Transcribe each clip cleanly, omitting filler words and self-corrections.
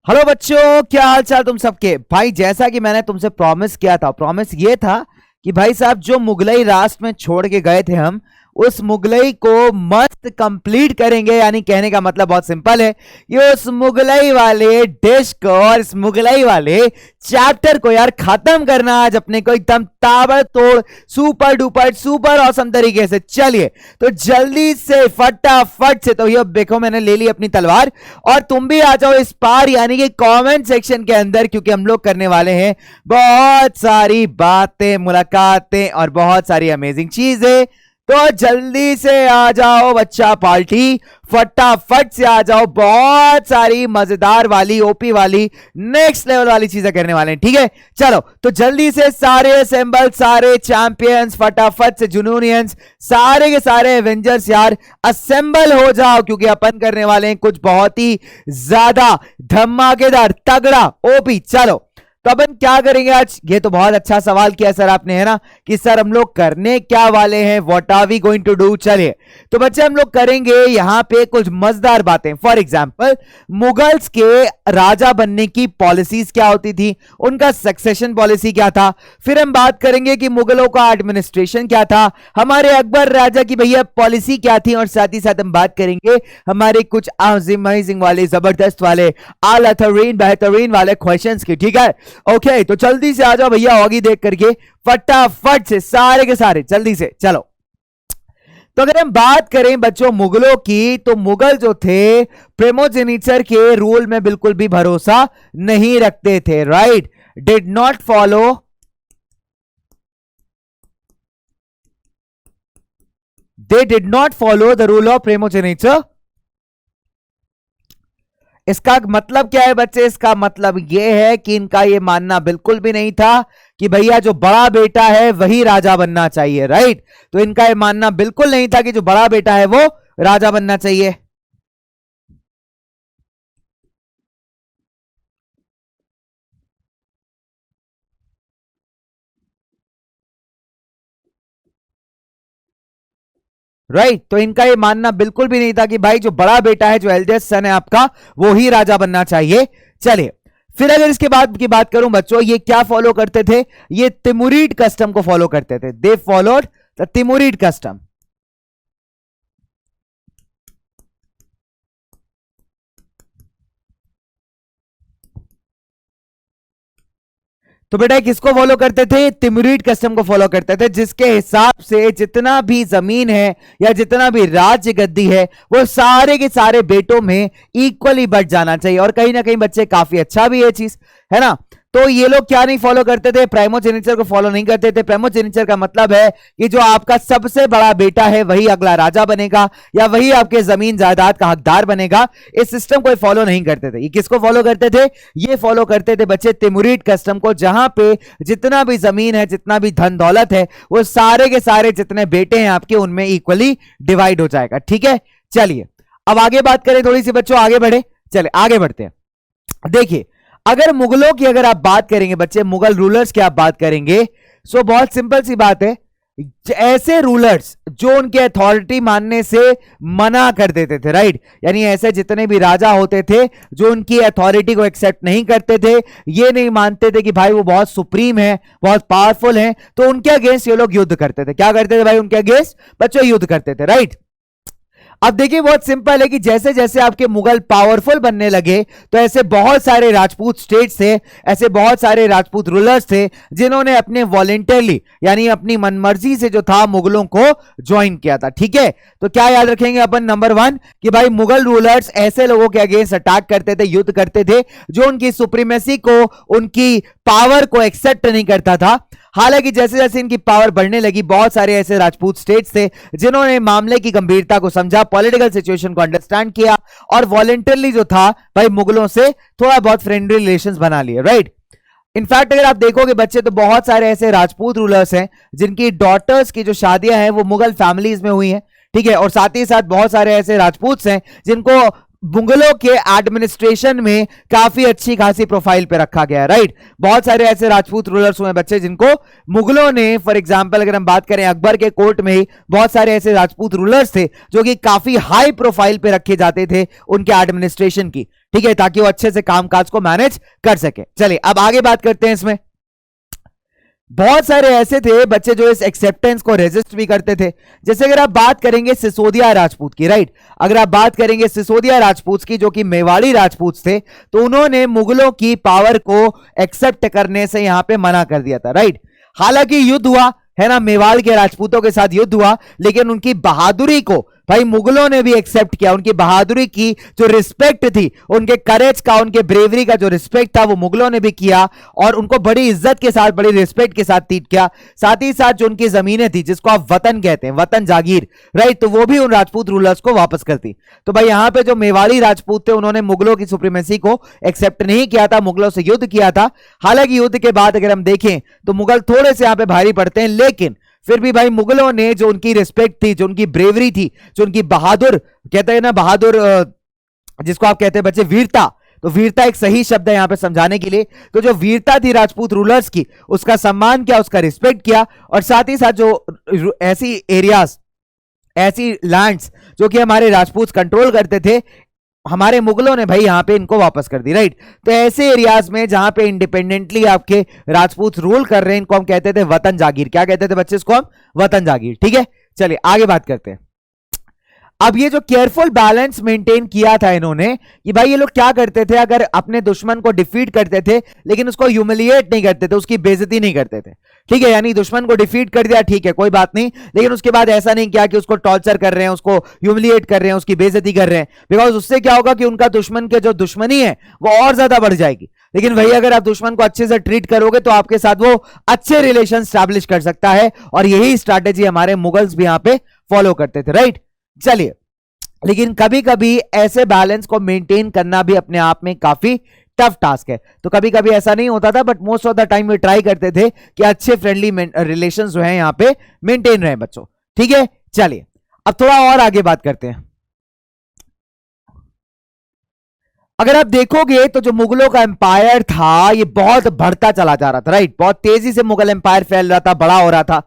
Hello बच्चों, क्या हाल चाल तुम सबके। भाई जैसा कि मैंने तुमसे प्रॉमिस किया था, प्रॉमिस ये था कि भाई साहब जो मुगलई राष्ट्र में छोड़ के गए थे हम, उस मुगलई को मस्त कंप्लीट करेंगे। यानी कहने का मतलब बहुत सिंपल है कि उस मुगलई वाले डिश को और इस मुगलई वाले चैप्टर को यार खत्म करना आज अपने को एकदम ताबड़तोड़ सुपर डुपर सुपर औसम तरीके से। चलिए तो जल्दी से फटाफट से, तो ये देखो मैंने ले ली अपनी तलवार और तुम भी आ जाओ इस पार, यानी कि कमेंट सेक्शन के अंदर, क्योंकि हम लोग करने वाले हैं बहुत सारी बातें, मुलाकातें और बहुत सारी अमेजिंग चीजें। तो जल्दी से आ जाओ बच्चा पार्टी, फटाफट से आ जाओ। बहुत सारी मजेदार वाली ओपी वाली नेक्स्ट लेवल वाली चीजें करने वाले हैं, ठीक है। चलो तो जल्दी से सारे असेंबल, सारे चैंपियंस, फटाफट से जुनूनियंस, सारे के सारे एवेंजर्स यार असेंबल हो जाओ, क्योंकि अपन करने वाले हैं कुछ बहुत ही ज्यादा धमाकेदार तगड़ा ओपी। चलो तो अपन क्या करेंगे आज। ये तो बहुत अच्छा सवाल किया सर आपने, है ना, कि सर हम लोग करने क्या वाले हैं, what are we going to do. चलिए तो बच्चे हम लोग करेंगे यहां पे कुछ मजेदार बातें। फॉर एग्जांपल मुगल्स के राजा बनने की पॉलिसीज क्या होती थी, उनका सक्सेशन पॉलिसी क्या था। फिर हम बात करेंगे कि मुगलों का एडमिनिस्ट्रेशन क्या था, हमारे अकबर राजा की भैया पॉलिसी क्या थी, और साथ ही साथ हम बात करेंगे हमारे कुछ अमेजिंग वाले, जबरदस्त वाले, आलतरीन बेहतरीन वाले क्वेश्चंस की, ठीक है। ओके तो जल्दी से आ जाओ भैया, ऑगी देख करके फटाफट से सारे के सारे जल्दी से। चलो तो अगर हम बात करें बच्चों मुगलों की, तो मुगल जो थे प्रेमोजेनिचर के रूल में बिल्कुल भी भरोसा नहीं रखते थे, right. Did not follow they did not follow the rule of primogeniture. इसका मतलब क्या है बच्चे, इसका मतलब यह है कि इनका यह मानना बिल्कुल भी नहीं था कि भैया जो बड़ा बेटा है वही राजा बनना चाहिए, राइट। तो इनका यह मानना बिल्कुल नहीं था कि जो बड़ा बेटा है वो राजा बनना चाहिए। राइट तो इनका यह मानना बिल्कुल भी नहीं था कि भाई जो बड़ा बेटा है, जो एल्डेस्ट सन है आपका, वो ही राजा बनना चाहिए। चलिए फिर अगर इसके बाद की बात करूं बच्चों, ये क्या फॉलो करते थे, ये तिमुरिड कस्टम को फॉलो करते थे। They followed the Timurid custom. तो बेटा किसको फॉलो करते थे, तिमुरिड कस्टम को फॉलो करते थे, जिसके हिसाब से जितना भी जमीन है या जितना भी राज्य गद्दी है वो सारे के सारे बेटों में इक्वली बट जाना चाहिए। और कहीं ना कहीं बच्चे काफी अच्छा भी है चीज, है ना। तो ये लोग क्या नहीं फॉलो करते थे, प्राइमोजेनिचर को फॉलो नहीं करते थे। प्राइमोजेनिचर का मतलब है कि जो आपका सबसे बड़ा बेटा है वही अगला राजा बनेगा, या वही आपके जमीन जायदाद का हकदार बनेगा। इस सिस्टम को फॉलो नहीं करते थे। ये किसको फॉलो करते थे, ये फॉलो करते थे बच्चे तिमुरिड कस्टम को, जहां पे जितना भी जमीन है, जितना भी धन दौलत है, वो सारे के सारे जितने बेटे हैं आपके उनमें इक्वली डिवाइड हो जाएगा, ठीक है। चलिए अब आगे बात करें थोड़ी सी बच्चों, आगे बढ़े, चले आगे बढ़ते हैं। देखिए अगर मुगलों की अगर आप बात करेंगे बच्चे, मुगल रूलर्स की आप बात करेंगे, सो बहुत सिंपल सी बात है, ऐसे रूलर्स जो उनके अथॉरिटी मानने से मना कर देते थे, राइट। यानी ऐसे जितने भी राजा होते थे जो उनकी अथॉरिटी को एक्सेप्ट नहीं करते थे, ये नहीं मानते थे कि भाई वो बहुत सुप्रीम है, बहुत पावरफुल है, तो उनके अगेंस्ट ये लोग युद्ध करते थे। क्या करते थे भाई, उनके अगेंस्ट बच्चों युद्ध करते थे, राइट। अब देखिए बहुत सिंपल है कि जैसे जैसे आपके मुगल पावरफुल बनने लगे, तो ऐसे बहुत सारे राजपूत स्टेट्स थे, ऐसे बहुत सारे राजपूत रूलर्स थे जिन्होंने अपने वॉलेंटरली यानी अपनी मनमर्जी से जो था मुगलों को ज्वाइन किया था, ठीक है। तो क्या याद रखेंगे अपन, नंबर 1 कि भाई मुगल रूलर्स ऐसे लोगों के अगेंस्ट अटैक करते थे, युद्ध करते थे जो उनकी सुप्रीमेसी को, उनकी पावर को एक्सेप्ट नहीं करता था। हालांकि जैसे जैसे इनकी पावर बढ़ने लगी, बहुत सारे ऐसे राजपूत स्टेट्स थे जिन्होंने मामले की गंभीरता को समझा, पॉलिटिकल सिचुएशन को अंडरस्टैंड किया और वॉलेंटरली जो था भाई मुगलों से थोड़ा बहुत फ्रेंडली रिलेशंस बना लिए, राइट। इनफैक्ट अगर आप देखोगे बच्चे, तो बहुत सारे ऐसे राजपूत रूलर्स हैं जिनकी डॉटर्स की जो शादियां हैं वो मुगल फैमिलीज में हुई हैं, ठीक है। और साथ ही साथ बहुत सारे ऐसे राजपूत हैं जिनको मुगलों के एडमिनिस्ट्रेशन में काफी अच्छी खासी प्रोफाइल पे रखा गया है, राइट। बहुत सारे ऐसे राजपूत रूलर्स हुए बच्चे जिनको मुगलों ने, फॉर एग्जांपल अगर हम बात करें अकबर के कोर्ट में ही बहुत सारे ऐसे राजपूत रूलर्स थे जो कि काफी हाई प्रोफाइल पे रखे जाते थे उनके एडमिनिस्ट्रेशन की, ठीक है, ताकि वो अच्छे से कामकाज को मैनेज कर सके। चलिए अब आगे बात करते हैं। इसमें बहुत सारे ऐसे थे बच्चे जो इस एक्सेप्टेंस को रेजिस्ट भी करते थे। जैसे अगर आप बात करेंगे सिसोदिया राजपूत की, राइट, अगर आप बात करेंगे सिसोदिया राजपूत की जो कि मेवाड़ी राजपूत थे, तो उन्होंने मुगलों की पावर को एक्सेप्ट करने से यहां पे मना कर दिया था, राइट। हालांकि युद्ध हुआ है ना, मेवाड़ के राजपूतों के साथ युद्ध हुआ, लेकिन उनकी बहादुरी को भाई मुगलों ने भी एक्सेप्ट किया। उनकी बहादुरी की जो रिस्पेक्ट थी, उनके करेज का, उनके ब्रेवरी का जो रिस्पेक्ट था वो मुगलों ने भी किया और उनको बड़ी इज्जत के साथ, बड़ी रिस्पेक्ट के साथ ट्रीट किया। साथ ही साथ जो उनकी जमीनें थी जिसको आप वतन कहते हैं, वतन जागीर, राइट, तो वो भी उन राजपूत रूलर्स को वापस करती। तो भाई यहां पे जो मेवाड़ी राजपूत थे उन्होंने मुगलों की सुप्रीमेसी को एक्सेप्ट नहीं किया था, मुगलों से युद्ध किया था। हालांकि युद्ध के बाद अगर हम देखें तो मुगल थोड़े से यहां पे भारी पड़ते हैं, लेकिन फिर भी भाई मुगलों ने जो उनकी रिस्पेक्ट थी, जो उनकी ब्रेवरी थी, जो उनकी बहादुर, कहते हैं ना बहादुर जिसको आप कहते हैं बच्चे वीरता, तो वीरता एक सही शब्द है यहां पे समझाने के लिए। तो जो वीरता थी राजपूत रूलर्स की, उसका सम्मान किया, उसका रिस्पेक्ट किया। और साथ ही साथ जो ऐसी एरियाज, ऐसी लैंड्स जो कि हमारे राजपूत कंट्रोल करते थे, हमारे मुगलों ने भाई यहां पे इनको वापस कर दी, राइट। तो ऐसे एरियाज में जहां पे इंडिपेंडेंटली आपके राजपूत रूल कर रहे हैं, इनको हम कहते थे वतन जागीर। क्या कहते थे बच्चे इसको? हम वतन जागीर, ठीक है। चलिए आगे बात करते हैं। अब ये जो केयरफुल बैलेंस मेंटेन किया था इन्होंने, कि भाई ये लोग क्या करते थे, अगर अपने दुश्मन को डिफीट करते थे लेकिन उसको ह्यूमिलिएट नहीं करते थे, उसकी बेइज्जती नहीं करते थे, ठीक है। यानी दुश्मन को डिफीट कर दिया, ठीक है, कोई बात नहीं, लेकिन उसके बाद ऐसा नहीं किया कि उसको टॉर्चर कर रहे हैं, उसको ह्यूमिलिएट कर रहे हैं, उसकी बेइज्जती कर रहे हैं। बिकॉज उससे क्या होगा कि उनका दुश्मन के जो दुश्मनी है वो और ज्यादा बढ़ जाएगी। लेकिन भैया अगर आप दुश्मन को अच्छे से ट्रीट करोगे तो आपके साथ वो अच्छे रिलेशन स्टैब्लिश कर सकता है, और यही स्ट्रैटेजी हमारे मुगल्स भी यहां पे फॉलो करते थे, राइट। चलिए, लेकिन कभी कभी ऐसे बैलेंस को मेंटेन करना भी अपने आप में काफी टफ टास्क है। तो कभी कभी ऐसा नहीं होता था, but most of the time way try करते थे कि अच्छे फ्रेंडली रिलेशंस जो हैं यहां पे मेंटेन रहे बच्चों, ठीक है। चलिए अब थोड़ा और आगे बात करते हैं। अगर आप देखोगे तो जो मुगलों का एम्पायर था ये बहुत बढ़ता चला जा रहा था, राइट, बहुत तेजी से मुगल एम्पायर फैल रहा था, बड़ा हो रहा था।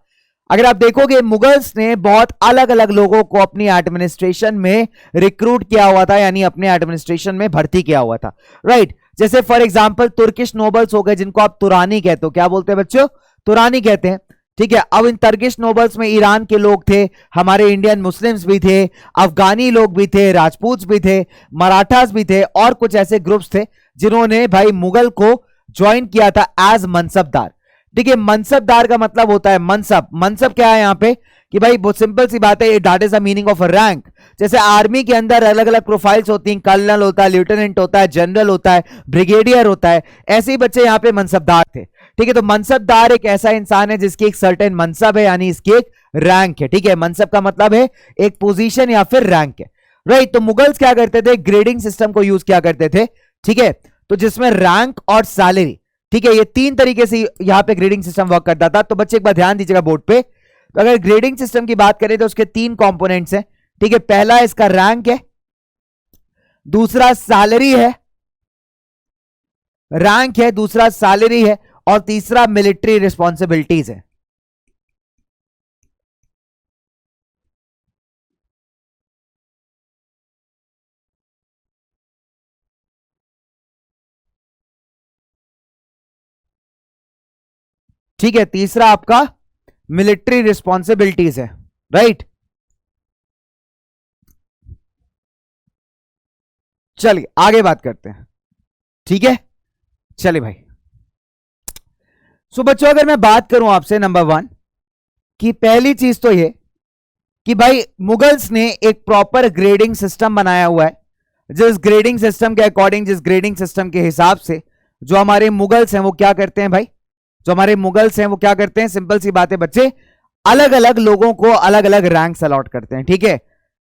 अगर आप देखोगे मुगल्स ने बहुत अलग अलग लोगों को अपनी एडमिनिस्ट्रेशन में रिक्रूट किया हुआ था, यानी अपने एडमिनिस्ट्रेशन में भर्ती किया हुआ था, राइट। जैसे फॉर एग्जांपल तुर्किश नोबल्स हो गए जिनको आप तुरानी कहते हो। क्या बोलते हैं बच्चों? तुरानी कहते हैं, ठीक है। अब इन तुर्किश नोबल्स में ईरान के लोग थे, हमारे इंडियन मुस्लिम्स भी थे, अफगानी लोग भी थे, राजपूत भी थे, मराठास भी थे, और कुछ ऐसे ग्रुप्स थे जिन्होंने भाई मुगल को ज्वाइन किया था एज मनसबदार। देखिए मनसबदार का मतलब होता है मनसब। मनसब क्या है यहाँ पे कि भाई बहुत सिंपल सी बात है, that is the meaning of a rank. जैसे आर्मी के अंदर अलग अलग प्रोफाइल्स होती हैं, कर्नल होता है, लेफ्टिनेंट होता है, जनरल होता है, ब्रिगेडियर होता है, ऐसे ही बच्चे यहाँ पे मनसबदार थे, ठीक है। तो मनसबदार एक ऐसा इंसान है जिसकी एक सर्टेन मनसब है, यानी इसकी एक रैंक है, ठीक है। मनसब का मतलब है एक पोजीशन या फिर रैंक है, राइट। तो मुगल्स क्या करते थे, ग्रेडिंग सिस्टम को यूज किया करते थे, ठीक है। तो जिसमें रैंक और सैलरी, ठीक है, ये तीन तरीके से यहां पे ग्रेडिंग सिस्टम वर्क करता था। तो बच्चे एक बार ध्यान दीजिएगा बोर्ड पे, तो अगर ग्रेडिंग सिस्टम की बात करें तो उसके तीन कंपोनेंट्स हैं, ठीक है। पहला इसका रैंक है, दूसरा सैलरी है, रैंक है, दूसरा सैलरी है, और तीसरा मिलिट्री रिस्पॉन्सिबिलिटीज है। ठीक है, तीसरा आपका मिलिट्री रिस्पॉन्सिबिलिटीज है, राइट। चलिए आगे बात करते हैं, ठीक है। चलिए भाई, सो बच्चों अगर मैं बात करूं आपसे नंबर 1 कि पहली चीज तो ये कि भाई मुगल्स ने एक प्रॉपर ग्रेडिंग सिस्टम बनाया हुआ है, जिस ग्रेडिंग सिस्टम के अकॉर्डिंग, जिस ग्रेडिंग सिस्टम के हिसाब से जो हमारे मुगल्स हैं वो क्या करते हैं भाई, जो हमारे मुगल्स हैं वो क्या करते हैं, सिंपल सी बात है बच्चे, अलग अलग लोगों को अलग अलग रैंक्स अलॉट करते हैं, ठीक है।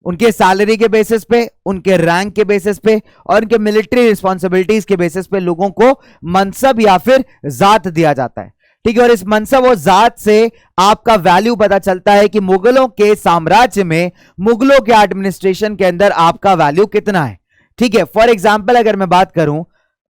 उनके सैलरी के बेसिस पे, उनके रैंक के बेसिस पे, और उनके मिलिट्री रिस्पॉन्सिबिलिटीज के बेसिस पे लोगों को मनसब या फिर जात दिया जाता है, ठीक है। और इस मनसब और जात से आपका वैल्यू पता चलता है कि मुगलों के साम्राज्य में, मुगलों के एडमिनिस्ट्रेशन के अंदर आपका वैल्यू कितना है, ठीक है, फॉर एग्जाम्पल अगर मैं बात करूं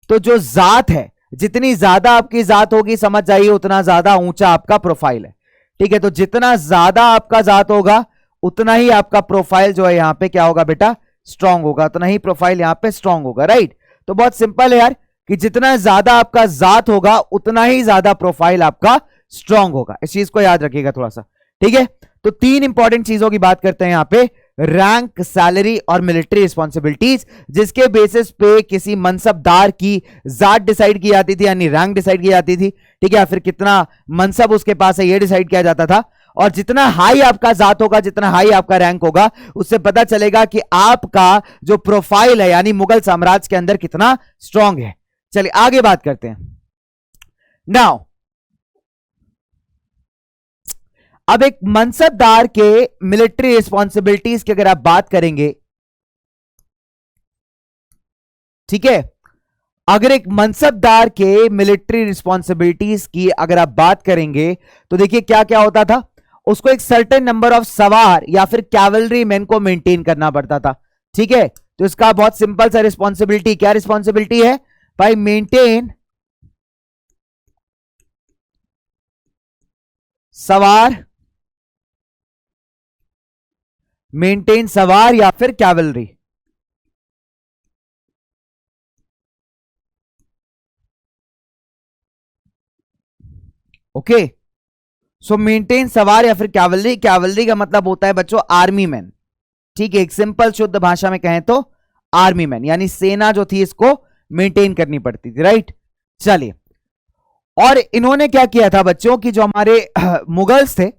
तो जो जात है, जितनी ज्यादा आपकी जात होगी समझ जाइए उतना ज्यादा ऊंचा आपका प्रोफाइल है। ठीक है, तो जितना ज्यादा आपका जात होगा उतना ही आपका प्रोफाइल जो है यहां पे क्या होगा बेटा, स्ट्रांग होगा, उतना ही प्रोफाइल यहां पे स्ट्रांग होगा। राइट, तो बहुत सिंपल है यार कि जितना ज्यादा आपका जात होगा उतना ही ज्यादा प्रोफाइल आपका स्ट्रांग होगा, इस चीज को याद रखिएगा थोड़ा सा। ठीक है, तो तीन इंपॉर्टेंट चीजों की बात करते हैं यहां पे, रैंक, सैलरी और मिलिट्री रिस्पॉन्सिबिलिटीज, जिसके बेसिस पे किसी मनसबदार की जात डिसाइड की जाती थी, यानी रैंक डिसाइड की जाती थी। ठीक है, फिर कितना मनसब उसके पास है ये डिसाइड किया जाता था। और जितना हाई आपका जात होगा, जितना हाई आपका रैंक होगा, उससे पता चलेगा कि आपका जो प्रोफाइल है यानी मुगल साम्राज्य के अंदर कितना स्ट्रांग है। चलिए आगे बात करते हैं। नाउ अब एक मनसबदार के मिलिट्री रिस्पॉन्सिबिलिटीज की अगर आप बात करेंगे, ठीक है, अगर एक मनसबदार के मिलिट्री रिस्पॉन्सिबिलिटीज की अगर आप बात करेंगे तो देखिए क्या क्या होता था। उसको एक सर्टेन नंबर ऑफ सवार या फिर कैवलरी मैन को मेंटेन करना पड़ता था। ठीक है, तो इसका बहुत सिंपल सा रिस्पॉन्सिबिलिटी, क्या रिस्पॉन्सिबिलिटी है भाई, मेंटेन सवार, मेंटेन सवार या फिर कैवलरी। ओके, सो मेंटेन सवार या फिर कैवलरी। कैवलरी का मतलब होता है बच्चों आर्मी मैन। ठीक है, एक सिंपल शुद्ध भाषा में कहें तो आर्मी मैन, यानी सेना जो थी इसको मेंटेन करनी पड़ती थी। राइट, चलिए, और इन्होंने क्या किया था बच्चों की जो हमारे मुगल्स थे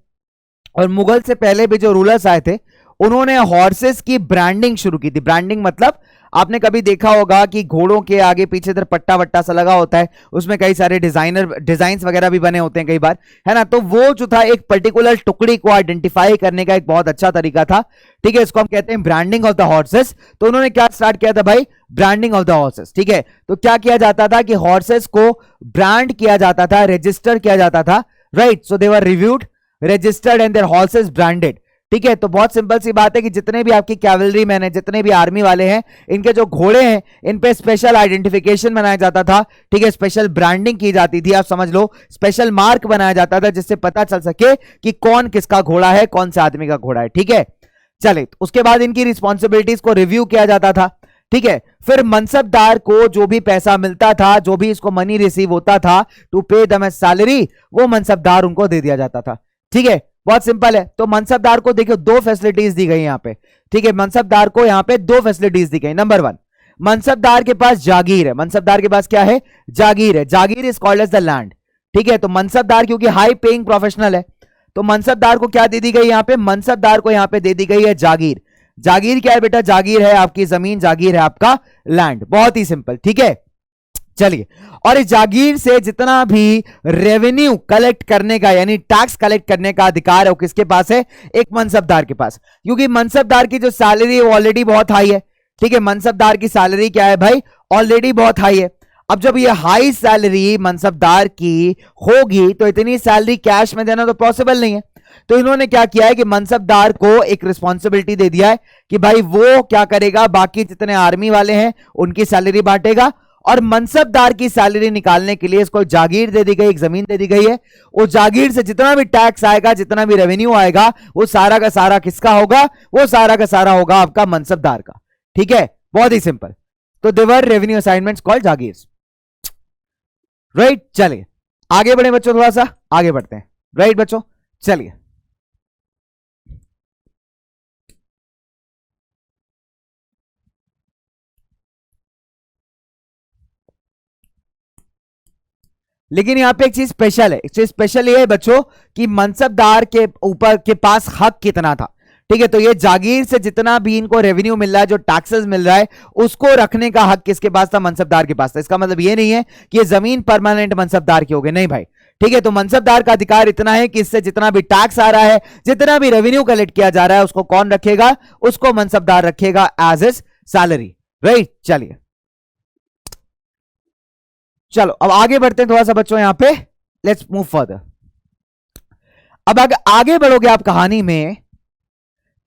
और मुगल से पहले भी जो रूलर्स आए थे उन्होंने हॉर्सेस की ब्रांडिंग शुरू की थी। ब्रांडिंग मतलब आपने कभी देखा होगा कि घोड़ों के आगे पीछे इधर पट्टा वट्टा सा लगा होता है, उसमें कई सारे डिजाइन्स वगैरह भी बने होते हैं कई बार, है ना। तो वो जो था एक पर्टिकुलर टुकड़ी को आइडेंटिफाई करने का एक बहुत अच्छा तरीका था। ठीक है, इसको हम कहते हैं ब्रांडिंग ऑफ द हॉर्सेस। तो उन्होंने क्या स्टार्ट किया था भाई, ब्रांडिंग ऑफ द हॉर्सेस। ठीक है, तो क्या किया जाता था कि हॉर्सेस को ब्रांड किया जाता था, रजिस्टर किया जाता था। Right, so they were reviewed, registered and there horses branded. ठीक है, तो बहुत सिंपल सी बात है कि जितने भी आपकी कैवलरी मैन है, जितने भी आर्मी वाले हैं, इनके जो घोड़े हैं इन पे स्पेशल आइडेंटिफिकेशन बनाया जाता था। ठीक है, स्पेशल ब्रांडिंग की जाती थी, आप समझ लो स्पेशल मार्क बनाया जाता था जिससे पता चल सके कि कौन किसका घोड़ा है, कौन से आदमी का घोड़ा है। ठीक है, चले, उसके बाद इनकी रिस्पॉन्सिबिलिटीज को रिव्यू किया जाता था। ठीक है, फिर मनसबदार को जो भी पैसा मिलता था, जो भी इसको मनी रिसीव होता था टू पे द सैलरी, वो मनसबदार उनको दे दिया जाता था। ठीक है, बहुत सिंपल है। तो मनसबदार को देखिए दो फैसिलिटीज दी गई यहां पे। ठीक है, मनसबदार को यहां पे दो फैसिलिटीज दी गई। नंबर वन, मनसबदार के पास जागीर है। मनसबदार के पास क्या है, जागीर है। Jagir is called as the land. ठीक है, तो मनसबदार क्योंकि हाई पेइंग प्रोफेशनल है तो मनसबदार को क्या दे दी गई यहां पे, मनसबदार को यहां पे दे दी गई है जागीर। जागीर क्या है बेटा, जागीर है आपकी जमीन, जागीर है आपका लैंड। बहुत ही सिंपल। ठीक है, चलिए, और इस जागीर से जितना भी रेवेन्यू कलेक्ट करने का यानी टैक्स कलेक्ट करने का अधिकार है वो किसके पास है, एक मनसबदार के पास। क्योंकि मनसबदार की जो सैलरी है वो ऑलरेडी बहुत हाई है। ठीक है, मनसबदार की सैलरी क्या है भाई, ऑलरेडी बहुत हाई है। अब जब ये हाई सैलरी मनसबदार की होगी तो इतनी सैलरी कैश में देना तो पॉसिबल नहीं है। तो इन्होंने क्या किया है कि मनसबदार को एक रिस्पॉन्सिबिलिटी दे दिया है कि भाई वो क्या करेगा, बाकी जितने आर्मी वाले हैं उनकी सैलरी बांटेगा, और मनसबदार की सैलरी निकालने के लिए इसको जागीर दे दी गई, एक जमीन दे दी गई है। वो जागीर से जितना भी टैक्स आएगा, जितना भी रेवेन्यू आएगा, वो सारा का सारा किसका होगा, वो सारा का सारा होगा आपका मनसबदार का। ठीक है, बहुत ही सिंपल। तो देवर रेवेन्यू असाइनमेंट्स कॉल्ड जागीर। राइट, चलिए आगे बढ़े बच्चों, थोड़ा सा आगे बढ़ते हैं। राइट बच्चों, चलिए, लेकिन यहां पे एक चीज स्पेशल है। एक चीज स्पेशल ये है बच्चों कि मनसबदार के ऊपर के पास हक कितना था। ठीक है, तो ये जागीर से जितना भी इनको रेवेन्यू मिल रहा है, जो टैक्सेस मिल रहा है, उसको रखने का हक किसके पास था, मनसबदार के पास था। इसका मतलब ये नहीं है कि ये जमीन परमानेंट मनसबदार की हो गई, नहीं भाई। ठीक है, तो मनसबदार का अधिकार इतना है कि इससे जितना भी टैक्स आ रहा है, जितना भी रेवेन्यू कलेक्ट किया जा रहा है, उसको कौन रखेगा, उसको मनसबदार रखेगा एज इज सैलरी। राइट, चलिए, चलो अब आगे बढ़ते हैं थोड़ा सा बच्चों यहां पे, लेट्स मूव फर्दर। अब अगर आगे बढ़ोगे आप कहानी में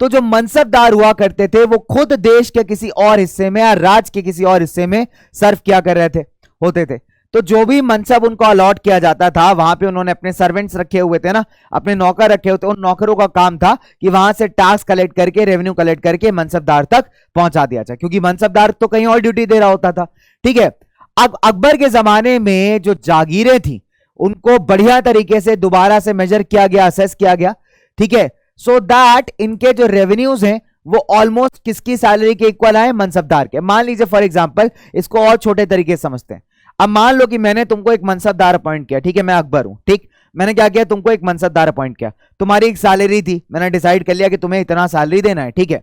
तो जो मनसबदार हुआ करते थे वो खुद देश के किसी और हिस्से में या राज्य के किसी और हिस्से में सर्व किया कर रहे थे होते थे। तो जो भी मनसब उनको अलॉट किया जाता था वहां पे उन्होंने अपने सर्वेंट्स रखे हुए थे ना, अपने नौकर रखे हुए थे, उन नौकरों का काम था कि वहां से टैक्स कलेक्ट करके, रेवेन्यू कलेक्ट करके मनसबदार तक पहुंचा दिया जाए, क्योंकि मनसबदार तो कहीं और ड्यूटी दे रहा होता था। ठीक है, अब अकबर के जमाने में जो जागीरें थी उनको बढ़िया तरीके से दोबारा से मेजर किया गया, असेस किया गया। ठीक है, सो दैट इनके जो रेवेन्यूज हैं वो ऑलमोस्ट किसकी सैलरी के इक्वल आए, मनसबदार के। मान लीजिए फॉर एग्जांपल, इसको और छोटे तरीके से समझते हैं। अब मान लो कि मैंने तुमको एक मनसबदार अपॉइंट किया, ठीक है, मैं अकबर हूं, ठीक, मैंने क्या किया, तुमको एक मनसबदार अपॉइंट किया, तुम्हारी एक सैलरी थी, मैंने डिसाइड कर लिया कि तुम्हें इतना सैलरी देना है। ठीक है,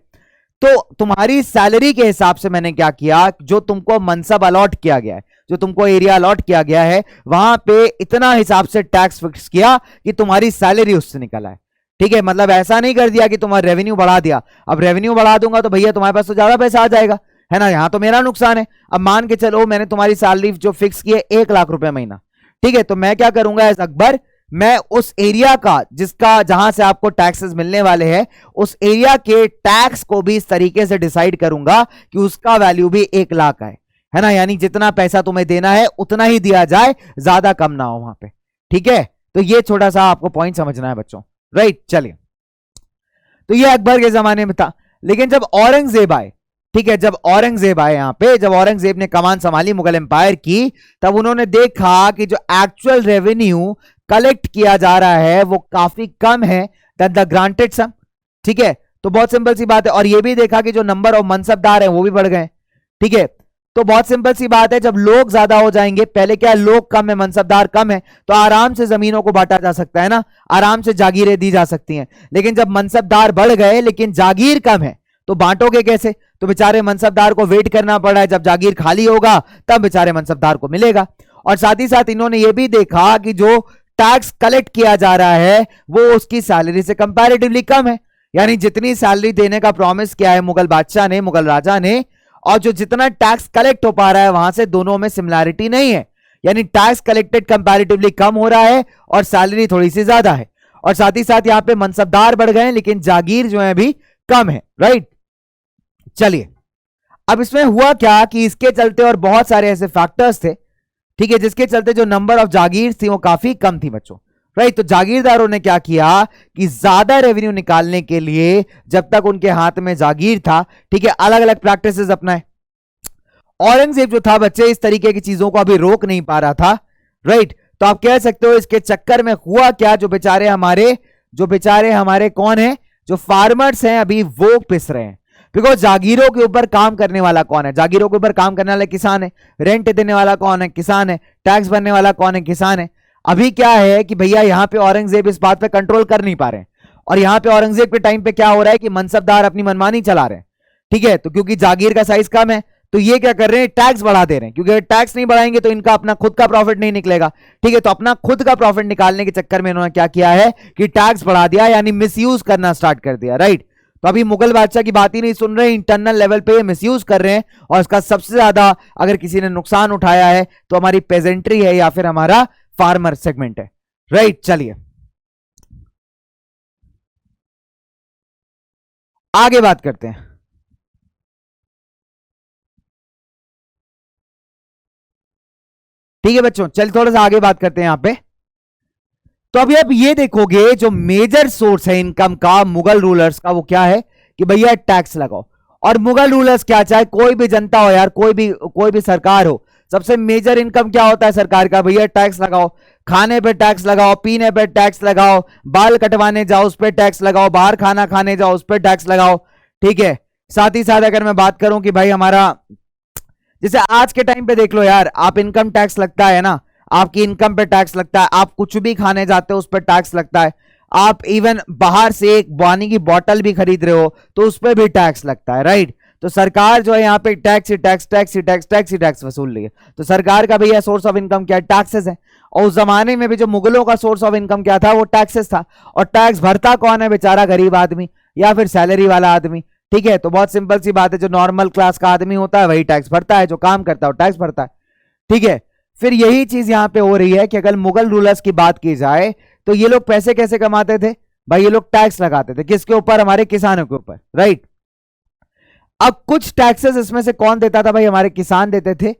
तो तुम्हारी सैलरी के हिसाब से मैंने क्या किया, जो तुमको मनसब अलॉट किया गया है, जो तुमको एरिया अलॉट किया गया है, वहां पे इतना हिसाब से टैक्स फिक्स किया कि तुम्हारी सैलरी उससे निकल आए। ठीक है, मतलब ऐसा नहीं कर दिया कि तुम्हारा रेवेन्यू बढ़ा दिया, अब रेवेन्यू बढ़ा दूंगा तो भैया तुम्हारे पास तो ज्यादा पैसा आ जाएगा, है ना, यहां तो मेरा नुकसान है। अब मान के चलो मैंने तुम्हारी सैलरी जो फिक्स की है 1 लाख रुपए महीना, ठीक है, तो मैं क्या करूंगा एज अकबर, मैं उस एरिया का जिसका जहां से आपको टैक्सेस मिलने वाले हैं, उस एरिया के टैक्स को भी इस तरीके से डिसाइड करूंगा कि उसका वैल्यू भी 1 लाख है ना, यानी जितना पैसा तुम्हें देना है उतना ही दिया जाए, ज्यादा कम ना हो वहां पे। ठीक है, तो ये छोटा सा आपको पॉइंट समझना है बच्चों, राइट। चलिए, तो ये अकबर के जमाने में था। लेकिन जब औरंगजेब आए, ठीक है, जब औरंगजेब आए यहां पे, जब औरंगजेब ने कमान संभाली मुगल एम्पायर की, तब उन्होंने देखा कि जो एक्चुअल रेवेन्यू कलेक्ट किया जा रहा है वो काफी कम है दैन द ग्रांटेड सम। ठीक है, तो बहुत सिंपल सी बात है, और ये भी देखा कि जो नंबर ऑफ मनसबदार है वो भी बढ़ गए। ठीक है, तो बहुत सिंपल सी बात है, जब लोग ज्यादा हो जाएंगे, पहले क्या लोग कम है, मनसबदार कम है, तो आराम से जमीनों को बांटा जा सकता है ना, आराम से जागीरें दी जा सकती हैं। लेकिन जब मनसबदार बढ़ गए लेकिन जागीर कम है, तो बांटोगे कैसे, तो बेचारे मनसबदार को वेट करना पड़ा है, जब जागीर खाली होगा तब बेचारे मनसबदार को मिलेगा। और साथ ही साथ इन्होंने ये भी देखा कि जो टैक्स कलेक्ट किया जा रहा है वो उसकी सैलरी से कंपैरेटिवली कम है, यानी जितनी सैलरी देने का प्रॉमिस किया है मुगल बादशाह ने, मुगल राजा ने, और जो जितना टैक्स कलेक्ट हो पा रहा है वहां से दोनों में सिमिलैरिटी नहीं है, यानी टैक्स कलेक्टेड कंपैरेटिवली कम हो रहा है और सैलरी थोड़ी सी ज्यादा है। और साथ ही साथ यहां पे मनसबदार बढ़ गए लेकिन जागीर जो है अभी कम है, राइट। चलिए, अब इसमें हुआ क्या कि इसके चलते और बहुत सारे ऐसे फैक्टर्स थे, ठीक है, जिसके चलते जो नंबर ऑफ जागीर थी वो काफी कम थी बच्चों, राइट। तो जागीरदारों ने क्या किया कि ज्यादा रेवेन्यू निकालने के लिए, जब तक उनके हाथ में जागीर था, ठीक है, अलग अलग प्रैक्टिसेस अपनाए। औरंगजेब जो था बच्चे इस तरीके की चीजों को अभी रोक नहीं पा रहा था, राइट। तो आप कह सकते हो इसके चक्कर में हुआ क्या, जो बेचारे हमारे कौन है, जो फार्मर्स हैं अभी वो पिस रहे हैं। बिकॉज जागीरों के ऊपर काम करने वाला कौन है, जागीरों के ऊपर काम करने वाला किसान है, रेंट देने वाला कौन है, किसान है, टैक्स भरने वाला कौन है, किसान है। अभी क्या है कि भैया यहां पे औरंगजेब इस बात पे कंट्रोल कर नहीं पा रहे हैं, और यहां पे औरंगजेब के टाइम पे क्या हो रहा है कि मनसबदार अपनी मनमानी चला रहे हैं। ठीक है, तो क्योंकि जागीर का साइज कम है तो ये क्या कर रहे हैं, टैक्स बढ़ा दे रहे हैं, क्योंकि टैक्स नहीं बढ़ाएंगे तो इनका अपना खुद का प्रॉफिट नहीं निकलेगा। ठीक है, तो अपना खुद का प्रॉफिट निकालने के चक्कर में इन्होंने क्या किया है कि टैक्स बढ़ा दिया, यानी मिसयूज करना स्टार्ट कर दिया, राइट। तो अभी मुगल बादशाह की बात ही नहीं सुन रहे, इंटरनल लेवल पे मिसयूज कर रहे हैं, और इसका सबसे ज्यादा अगर किसी ने नुकसान उठाया है तो हमारी पेजेंट्री है या फिर हमारा फार्मर सेगमेंट है, राइट। चलिए आगे बात करते हैं। ठीक है बच्चों, चल थोड़ा सा आगे बात करते हैं यहां पे। तो अभी आप ये देखोगे जो मेजर सोर्स है इनकम का मुगल रूलर्स का, वो क्या है कि भैया टैक्स लगाओ। और मुगल रूलर्स क्या, चाहे कोई भी जनता हो यार, कोई भी सरकार हो, सबसे मेजर इनकम क्या होता है सरकार का, भैया टैक्स लगाओ। खाने पे टैक्स लगाओ, पीने पे टैक्स लगाओ, बाल कटवाने जाओ उस पर टैक्स लगाओ, बाहर खाना खाने जाओ उस पर टैक्स लगाओ। ठीक है, साथ ही साथ अगर मैं बात करूं कि भाई हमारा जैसे आज के टाइम पे देख लो यार, आप इनकम टैक्स लगता है ना, आपकी इनकम पे टैक्स लगता है, आप कुछ भी खाने जाते हो उस पर टैक्स लगता है, आप इवन बाहर से एक पानी की बोतल भी खरीद रहे हो तो उस पर भी टैक्स लगता है, राइट। तो सरकार जो है यहाँ पे टैक्स वसूल रही है। तो सरकार का भैया सोर्स ऑफ इनकम क्या है, टैक्सेस है। और उस जमाने में भी जो मुगलों का सोर्स ऑफ इनकम क्या था, वो टैक्सेस था। और टैक्स भरता कौन है, बेचारा गरीब आदमी या फिर सैलरी वाला आदमी। ठीक है, तो बहुत सिंपल सी बात है, जो नॉर्मल क्लास का आदमी होता है वही टैक्स भरता है, जो काम करता है वो टैक्स भरता है। ठीक है, फिर यही चीज यहां पे हो रही है कि अगर मुगल रूलर्स की बात की जाए तो ये लोग पैसे कैसे कमाते थे, भाई ये लोग टैक्स लगाते थे किसके ऊपर? हमारे किसानों के ऊपर, राइट। अब कुछ टैक्सेस इसमें से कौन देता था भाई? हमारे किसान देते थे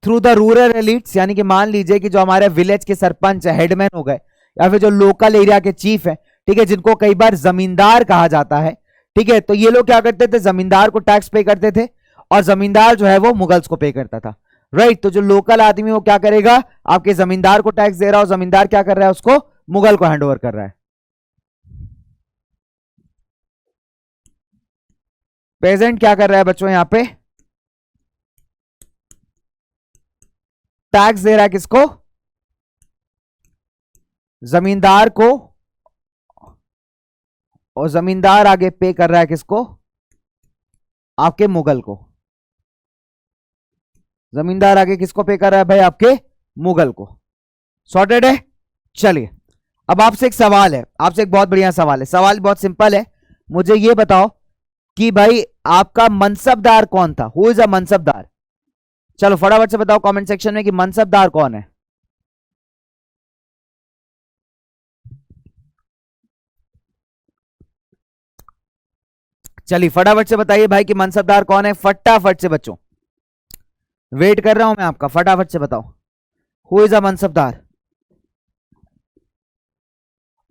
थ्रू द रूरल एलिट्स, यानी कि मान लीजिए कि जो हमारे विलेज के सरपंच हेडमैन हो गए, या फिर जो लोकल एरिया के चीफ है, ठीक है, जिनको कई बार जमींदार कहा जाता है, ठीक है, तो ये लोग क्या करते थे? जमींदार को टैक्स पे करते थे, और जमींदार जो है वो मुगल्स को पे करता था, राइट। तो जो लोकल आदमी वो क्या करेगा? आपके जमींदार को टैक्स दे रहा है, और जमींदार क्या कर रहा है? उसको मुगल को हैंड ओवर कर रहा है। पेजेंट क्या कर रहा है बच्चों? यहां पे टैक्स दे रहा है किसको? जमींदार को, और जमींदार आगे पे कर रहा है किसको? आपके मुगल को। जमींदार आगे किसको पे कर रहा है भाई? आपके मुगल को। सॉर्टेड है? चलिए, अब आपसे एक सवाल है, आपसे एक बहुत बढ़िया सवाल है। सवाल बहुत सिंपल है, मुझे ये बताओ कि भाई आपका मनसबदार कौन था? Who is a mansabdar? चलो फटाफट से बताओ कमेंट सेक्शन में कि मनसबदार कौन है। चलिए फटाफट से बताइए भाई कि मनसबदार कौन है, फटाफट से बच्चों, वेट कर रहा हूं मैं आपका, फटाफट से बताओ who is a mansabdar.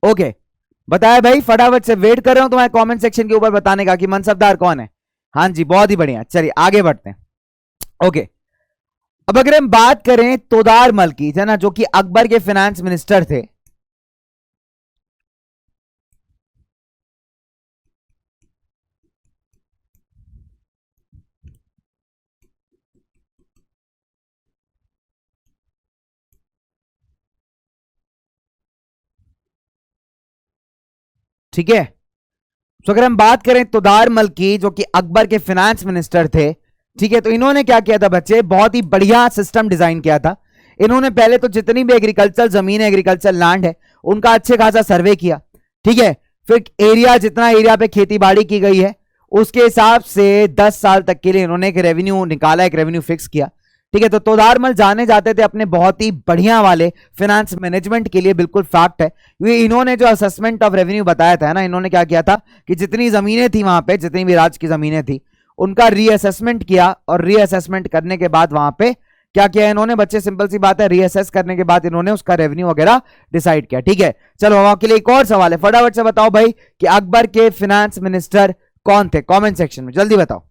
Okay, बताया भाई, फटाफट से वेट कर रहा हूं तुम्हारे कमेंट सेक्शन के ऊपर बताने का कि मनसबदार कौन है। हाँ जी, बहुत ही बढ़िया। चलिए आगे बढ़ते हैं। ओके, अब अगर हम बात करें तोदार मल की, है ना, जो कि अकबर के फाइनेंस मिनिस्टर थे, ठीक है। तो अगर हम बात करें तोदार मल की, जो कि अकबर के फाइनेंस मिनिस्टर थे, ठीक है, तो इन्होंने क्या किया था बच्चे? बहुत ही बढ़िया सिस्टम डिजाइन किया था। इन्होंने पहले तो जितनी भी एग्रीकल्चर जमीन है, एग्रीकल्चर लैंड है, उनका अच्छे खासा सर्वे किया, ठीक है। फिर एरिया, जितना एरिया पे खेती बाड़ी की गई है, उसके हिसाब से 10 साल तक के लिए इन्होंने एक रेवेन्यू निकाला, एक रेवेन्यू फिक्स किया, ठीक है। तो तोदारमल जाने जाते थे अपने बहुत ही बढ़िया वाले फाइनेंस मैनेजमेंट के लिए, बिल्कुल फैक्ट है। ये इन्होंने जो असेसमेंट ऑफ रेवेन्यू बताया था ना, इन्होंने क्या किया था कि जितनी जमीनें थी वहां पे, जितनी भी राज्य की जमीनें थी, उनका रीअसेसमेंट किया, और रीअसेसमेंट करने के बाद वहां पे क्या किया इन्होंने बच्चे? सिंपल सी बात है, रीअसेस करने के बाद इन्होंने उसका रेवेन्यू वगैरह डिसाइड किया, ठीक है। चलो वहां के लिए एक और सवाल है, फटाफट से बताओ भाई कि अकबर के फाइनेंस मिनिस्टर कौन थे? कमेंट सेक्शन में जल्दी बताओ।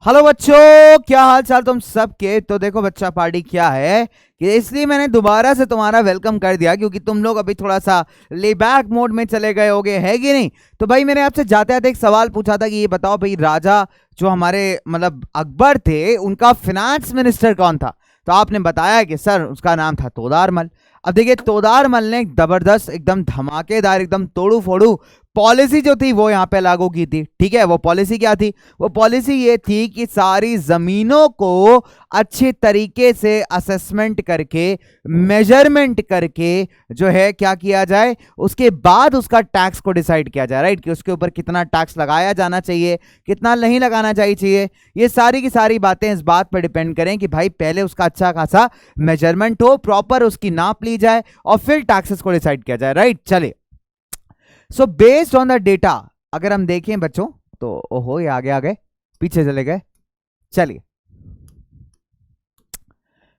हेलो बच्चों, क्या हाल चाल तुम सबके? तो देखो बच्चा, पार्टी क्या है कि इसलिए मैंने दोबारा से तुम्हारा वेलकम कर दिया क्योंकि तुम लोग अभी थोड़ा सा लेबैक मोड में चले गए होगे, है कि नहीं? तो भाई मैंने आपसे जाते जाते एक सवाल पूछा था कि ये बताओ भाई, राजा जो हमारे मतलब अकबर थे, उनका फाइनेंस मिनिस्टर कौन था? तो आपने बताया कि सर उसका नाम था तोदारमल। अब देखिए, तोदारमल ने एक जबरदस्त, एकदम धमाकेदार, एकदम तोड़ू फोड़ू पॉलिसी जो थी वो यहाँ पे लागू की थी, ठीक है। वो पॉलिसी क्या थी? वो पॉलिसी ये थी कि सारी जमीनों को अच्छे तरीके से असेसमेंट करके, मेजरमेंट करके जो है क्या किया जाए, उसके बाद उसका टैक्स को डिसाइड किया जाए, राइट, कि उसके ऊपर कितना टैक्स लगाया जाना चाहिए, कितना नहीं लगाना चाहिए। ये सारी की सारी बातें इस बात पर डिपेंड करें कि भाई पहले उसका अच्छा खासा मेजरमेंट हो, प्रॉपर उसकी नाप ली जाए, और फिर टैक्सेस को डिसाइड किया जाए, राइट। चलिए, so based on the data अगर हम देखें बच्चों, तो ओहो ये आगे आगे पीछे चले गए। चलिए,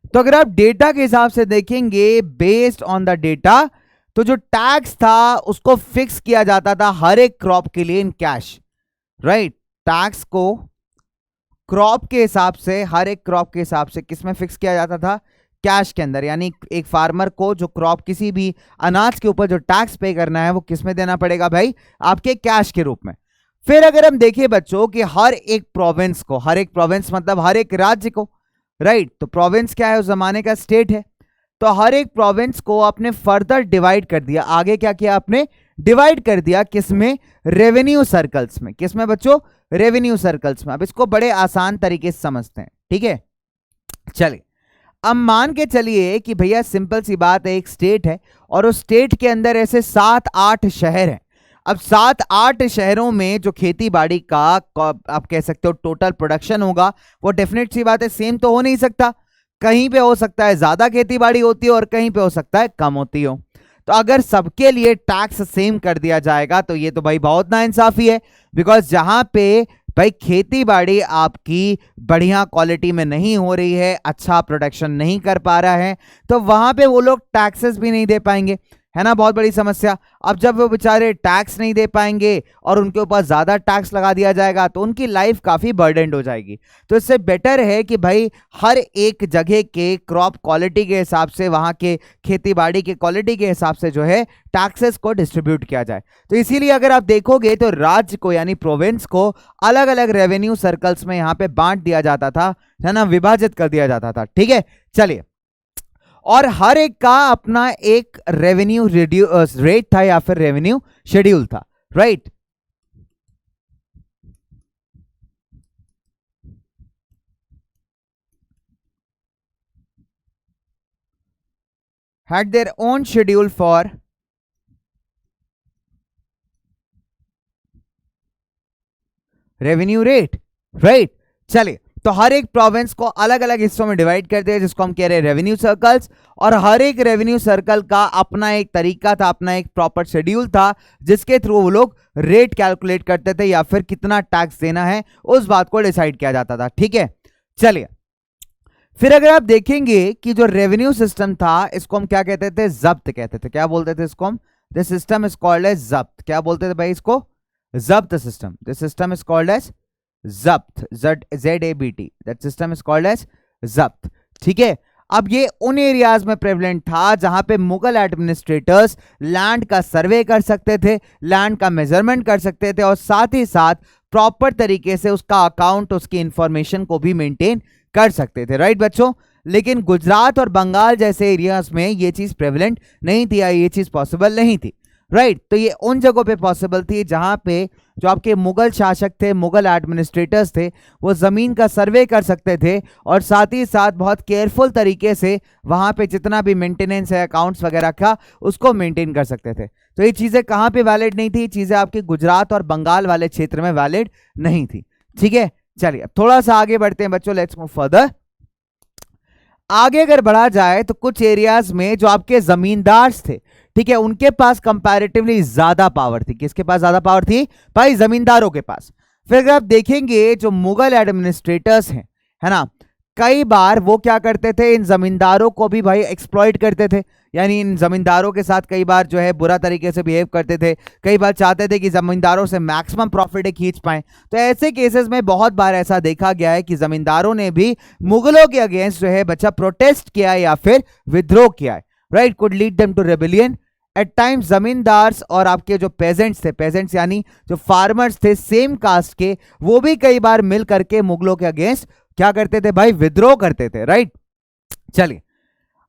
तो अगर आप डेटा के हिसाब से देखेंगे, बेस्ड ऑन द डेटा, तो जो टैक्स था उसको फिक्स किया जाता था हर एक क्रॉप के लिए इन कैश, राइट। टैक्स को क्रॉप के हिसाब से, हर एक क्रॉप के हिसाब से किसमें फिक्स किया जाता था? कैश के अंदर। यानी एक फार्मर को जो क्रॉप, किसी भी अनाज के ऊपर जो टैक्स पे करना है, वो किसमें देना पड़ेगा भाई? आपके कैश के रूप में। फिर अगर हम देखें बच्चों कि हर एक प्रोविंस को, हर एक प्रोविंस मतलब हर एक राज्य को, राइट, तो प्रोविंस क्या है? उस जमाने का स्टेट है। तो हर एक प्रोविंस को आपने फर्दर डिवाइड कर दिया, आगे क्या किया आपने? डिवाइड कर दिया किसमें? रेवेन्यू सर्कल्स में। किसमें बच्चों? रेवेन्यू सर्कल्स में। अब इसको बड़े आसान तरीके से समझते हैं, ठीक है। चलिए, अब मान के चलिए कि भैया सिंपल सी बात है, एक स्टेट है और उस स्टेट के अंदर ऐसे 7-8 शहर हैं। अब 7-8 शहरों में जो खेती बाड़ी का आप कह सकते हो टोटल प्रोडक्शन होगा, वो डेफिनेट सी बात है सेम तो हो नहीं सकता। कहीं पे हो सकता है ज्यादा खेती बाड़ी होती है और कहीं पे हो सकता है कम होती हो। तो अगर सबके लिए टैक्स सेम कर दिया जाएगा तो ये तो भाई बहुत नाइंसाफी है, बिकॉज जहां पे भाई खेती बाड़ी आपकी बढ़िया क्वालिटी में नहीं हो रही है, अच्छा प्रोडक्शन नहीं कर पा रहा है, तो वहां पे वो लोग टैक्सेस भी नहीं दे पाएंगे, है ना, बहुत बड़ी समस्या। अब जब वो बेचारे टैक्स नहीं दे पाएंगे और उनके ऊपर ज्यादा टैक्स लगा दिया जाएगा तो उनकी लाइफ काफी बर्डनड हो जाएगी। तो इससे बेटर है कि भाई हर एक जगह के क्रॉप क्वालिटी के हिसाब से, वहां के खेती बाड़ी के क्वालिटी के हिसाब से जो है टैक्सेस को डिस्ट्रीब्यूट किया जाए। तो इसीलिए अगर आप देखोगे तो राज्य को यानी प्रोविंस को अलग अलग रेवेन्यू सर्कल्स में यहाँ पे बांट दिया जाता था, है ना, विभाजित कर दिया जाता था। ठीक है, चलिए, और हर एक का अपना एक रेवेन्यू रेट था या फिर रेवेन्यू शेड्यूल था, right. had their own schedule for revenue rate, right. चलिए, तो हर एक प्रोविंस को अलग अलग हिस्सों में डिवाइड करते हैं जिसको हम कह रहे हैं रेवेन्यू सर्कल्स, और हर एक रेवेन्यू सर्कल का अपना एक तरीका था, अपना एक प्रॉपर शेड्यूल था जिसके थ्रू वो लोग रेट कैलकुलेट करते थे या फिर कितना टैक्स देना है उस बात को डिसाइड किया जाता था। ठीक है, चलिए, फिर अगर आप देखेंगे कि जो रेवेन्यू सिस्टम था इसको हम क्या कहते थे, जब्त कहते थे। क्या बोलते थे इसको हम? This system is called as जब्त। क्या बोलते थे भाई इसको? जब्त system. This system is called as जब्त, ZABT, that system is called as जब्त। ठीक है, अब ये उन एरियाज में प्रेवलेंट था जहां पे मुगल एडमिनिस्ट्रेटर्स लैंड का सर्वे कर सकते थे, लैंड का मेजरमेंट कर सकते थे और साथ ही साथ प्रॉपर तरीके से उसका अकाउंट, उसकी इंफॉर्मेशन को भी मेंटेन कर सकते थे, राइट बच्चों। लेकिन गुजरात और बंगाल जैसे एरियाज में ये चीज प्रेवलेंट नहीं थी या ये चीज पॉसिबल नहीं थी, राइट। तो ये उन जगहों पे पॉसिबल थी जहां पे जो आपके मुगल शासक थे, मुगल एडमिनिस्ट्रेटर्स थे, वो जमीन का सर्वे कर सकते थे और साथ ही साथ बहुत केयरफुल तरीके से वहां पे जितना भी मेंटेनेंस है, अकाउंट्स वगैरह का, उसको मेंटेन कर सकते थे। तो ये चीजें कहां पे वैलिड नहीं थी? चीजें आपके गुजरात और बंगाल वाले क्षेत्र में वैलिड नहीं थी। ठीक है, चलिए अब थोड़ा सा आगे बढ़ते हैं बच्चों, लेट्स मूव फर्दर। आगे अगर बढ़ा जाए तो कुछ एरियाज में जो आपके जमींदार थे, ठीक है, उनके पास कंपैरेटिवली ज्यादा पावर थी। किसके पास ज्यादा पावर थी? भाई जमींदारों के पास। फिर अगर आप देखेंगे जो मुगल एडमिनिस्ट्रेटर्स हैं, है ना, कई बार वो क्या करते थे, इन जमींदारों को भी भाई एक्सप्लॉइट करते थे, यानी इन जमींदारों के साथ कई बार जो है बुरा तरीके से बिहेव करते थे, कई बार चाहते थे कि जमींदारों से मैक्सिमम प्रॉफिट खींच पाए। तो ऐसे केसेस में बहुत बार ऐसा देखा गया है कि जमींदारों ने भी मुगलों के अगेंस्ट जो है बच्चा प्रोटेस्ट किया है या फिर विद्रोह किया है, right, could lead them to rebellion. At times zamindars और आपके जो पेजेंट्स थे, पेजेंट्स यानी जो फार्मर्स थे सेम कास्ट के, वो भी कई बार मिल करके मुगलों के अगेंस्ट क्या करते थे भाई? विद्रोह करते थे, राइट। चलिए,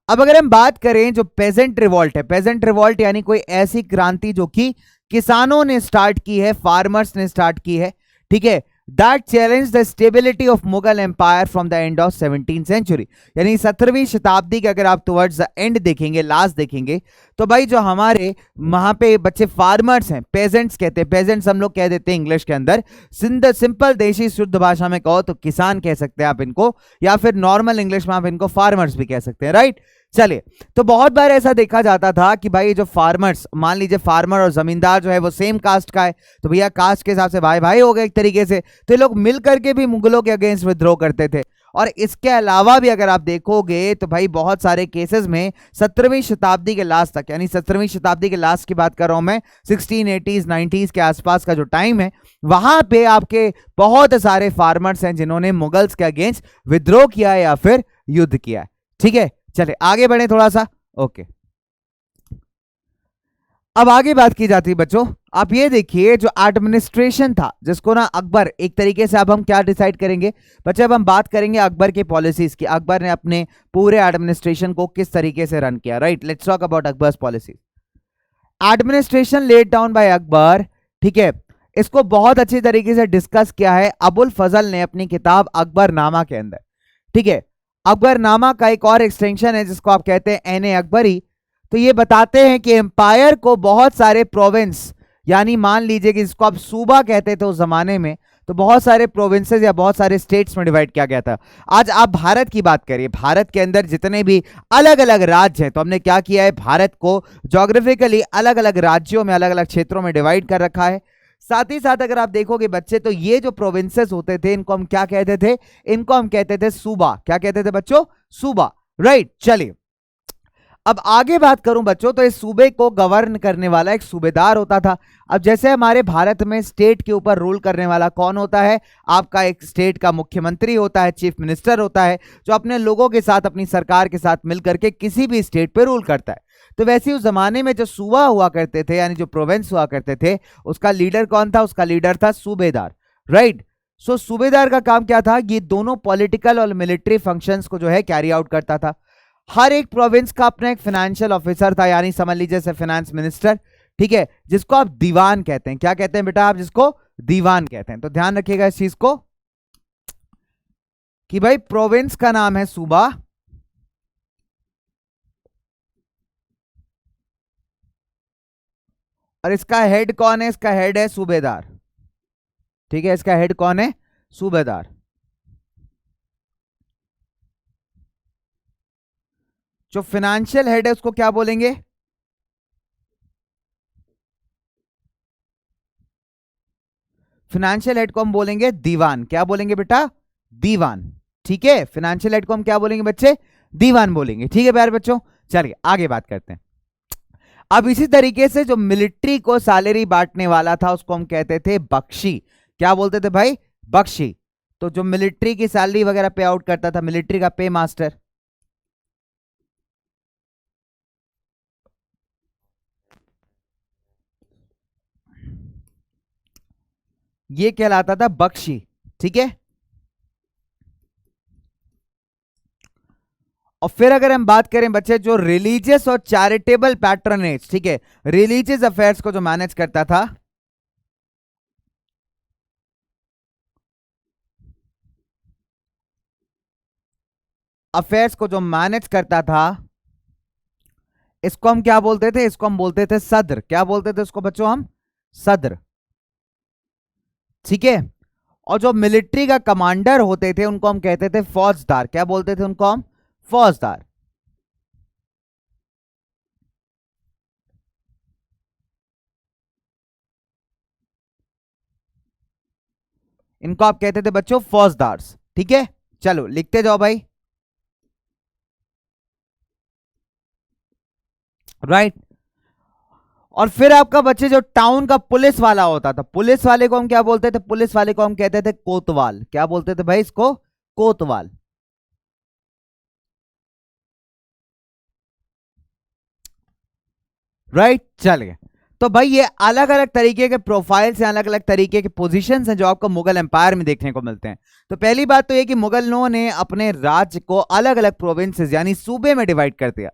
अब अगर हम बात करें जो पेजेंट रिवॉल्ट है, पेजेंट रिवॉल्ट यानी कोई ऐसी क्रांति जो कि किसानों ने स्टार्ट की है, फार्मर्स ने स्टार्ट की है, ठीक है, that challenge the stability of Mughal empire from the end of 17th century, यानी 17वीं शताब्दी के अगर आप टुवर्ड्स द एंड देखेंगे, लास्ट देखेंगे, तो भाई जो हमारे वहां पे बच्चे फार्मर्स हैं, पेजेंट्स कहते हैं, पेजेंट्स हम लोग कह देते हैं इंग्लिश के अंदर, सिंपल देशी शुद्ध भाषा में कहो तो किसान कह सकते हैं आप इनको, या फिर नॉर्मल इंग्लिश में आप इनको फार्मर्स भी कह सकते हैं, राइट। चलिए, तो बहुत बार ऐसा देखा जाता था कि भाई जो फार्मर्स, मान लीजिए फार्मर और जमींदार जो है वो सेम कास्ट का है, तो भैया कास्ट के हिसाब से भाई भाई हो गए एक तरीके से, तो ये लोग मिल करके भी मुगलों के अगेंस्ट विद्रोह करते थे। और इसके अलावा भी अगर आप देखोगे तो भाई बहुत सारे केसेस में 17वीं शताब्दी के लास्ट तक, यानी 17वीं शताब्दी के लास्ट की बात कर रहा हूं मैं, 1680s 90s के आसपास का जो टाइम है, वहां पे आपके बहुत सारे फार्मर्स हैं जिन्होंने मुगल्स के अगेंस्ट विद्रोह किया है या फिर युद्ध किया है। ठीक है, चले आगे बढ़े थोड़ा सा। ओके, अब आगे बात की जाती है बच्चों, आप ये देखिए जो एडमिनिस्ट्रेशन था जिसको ना अकबर, एक तरीके से अब हम क्या डिसाइड करेंगे बच्चे, अब हम बात करेंगे अकबर के पॉलिसीज की, अकबर ने अपने पूरे एडमिनिस्ट्रेशन को किस तरीके से रन किया, right. Let's talk about Akbar's policies. Administration laid down by Akbar, ठीक है, इसको बहुत अच्छी तरीके से डिस्कस किया है अबुल फजल ने अपनी किताब अकबरनामा के अंदर, ठीक है। अकबरनामा का एक और एक्सटेंशन है जिसको आप कहते हैं एन ए अकबरी। तो ये बताते हैं कि एम्पायर को बहुत सारे प्रोविंस, यानी मान लीजिए कि जिसको आप सूबा कहते थे उस जमाने में, तो बहुत सारे प्रोविंसेस या बहुत सारे स्टेट्स में डिवाइड किया गया था। आज आप भारत की बात करिए, भारत के अंदर जितने भी अलग अलग राज्य हैं, तो हमने क्या किया है, भारत को ज्योग्राफिकली अलग अलग राज्यों में, अलग अलग क्षेत्रों में डिवाइड कर रखा है। साथ ही साथ अगर आप देखोगे बच्चे, तो ये जो प्रोविंसेस होते थे इनको हम क्या कहते थे, इनको हम कहते थे सूबा। क्या कहते थे बच्चों, सूबा, राइट। चलिए अब आगे बात करूं बच्चों, तो इस सूबे को गवर्न करने वाला एक सूबेदार होता था। अब जैसे हमारे भारत में स्टेट के ऊपर रूल करने वाला कौन होता है, आपका एक स्टेट का मुख्यमंत्री होता है, चीफ मिनिस्टर होता है, जो अपने लोगों के साथ, अपनी सरकार के साथ मिलकर के किसी भी स्टेट पे रूल करता है। तो वैसे उस जमाने में जो सूबा हुआ करते थे, यानी जो प्रोविंस हुआ करते थे, उसका लीडर कौन था, उसका लीडर था सूबेदार, राइट। सो सूबेदार का काम क्या था, ये दोनों पॉलिटिकल और मिलिट्री फंक्शंस को जो है कैरी आउट करता था। हर एक प्रोविंस का अपना एक फाइनेंशियल ऑफिसर था, यानी समझ लीजिए से फाइनेंस मिनिस्टर, ठीक है, जिसको आप दीवान कहते हैं। क्या कहते हैं बेटा आप, जिसको दीवान कहते हैं। तो ध्यान रखिएगा इस चीज को कि भाई प्रोविंस का नाम है सूबा, और इसका हेड कौन है, इसका हेड है सूबेदार, ठीक है, इसका हेड कौन है, सूबेदार। जो फाइनेंशियल हेड है उसको क्या बोलेंगे, फाइनेंशियल हेड को हम बोलेंगे दीवान। क्या बोलेंगे बेटा, दीवान, ठीक है। फाइनेंशियल हेड को हम क्या बोलेंगे बच्चे, दीवान बोलेंगे, ठीक है प्यारे बच्चों। चलिए आगे बात करते हैं। अब इसी तरीके से जो मिलिट्री को सैलरी बांटने वाला था उसको हम कहते थे बख्शी। क्या बोलते थे भाई, बख्शी। तो जो मिलिट्री की सैलरी वगैरह पे आउट करता था, मिलिट्री का पे मास्टर, ये कहलाता था बख्शी, ठीक है। और फिर अगर हम बात करें बच्चे, जो रिलीजियस और चैरिटेबल पैट्रनेज, ठीक है, रिलीजियस अफेयर्स को जो मैनेज करता था, अफेयर्स को जो मैनेज करता था, इसको हम क्या बोलते थे, इसको हम बोलते थे सद्र। क्या बोलते थे उसको बच्चों, हम सद्र, ठीक है। और जो मिलिट्री का कमांडर होते थे उनको हम कहते थे फौजदार। क्या बोलते थे उनको हम, फौजदार। इनको आप कहते थे बच्चों फौजदार, ठीक है। चलो लिखते जाओ भाई, राइट। और फिर आपका बच्चे जो टाउन का पुलिस वाला होता था, पुलिस वाले को हम क्या बोलते थे, पुलिस वाले को हम कहते थे कोतवाल। क्या बोलते थे भाई इसको, कोतवाल, राइट। चलिए तो भाई ये अलग अलग तरीके के प्रोफाइल्स हैं, अलग अलग तरीके के पोजीशंस हैं जो आपको मुगल एम्पायर में देखने को मिलते हैं। तो पहली बात तो ये कि मुगलों ने अपने राज्य को अलग अलग प्रोविंसेस यानी सूबे में डिवाइड कर दिया,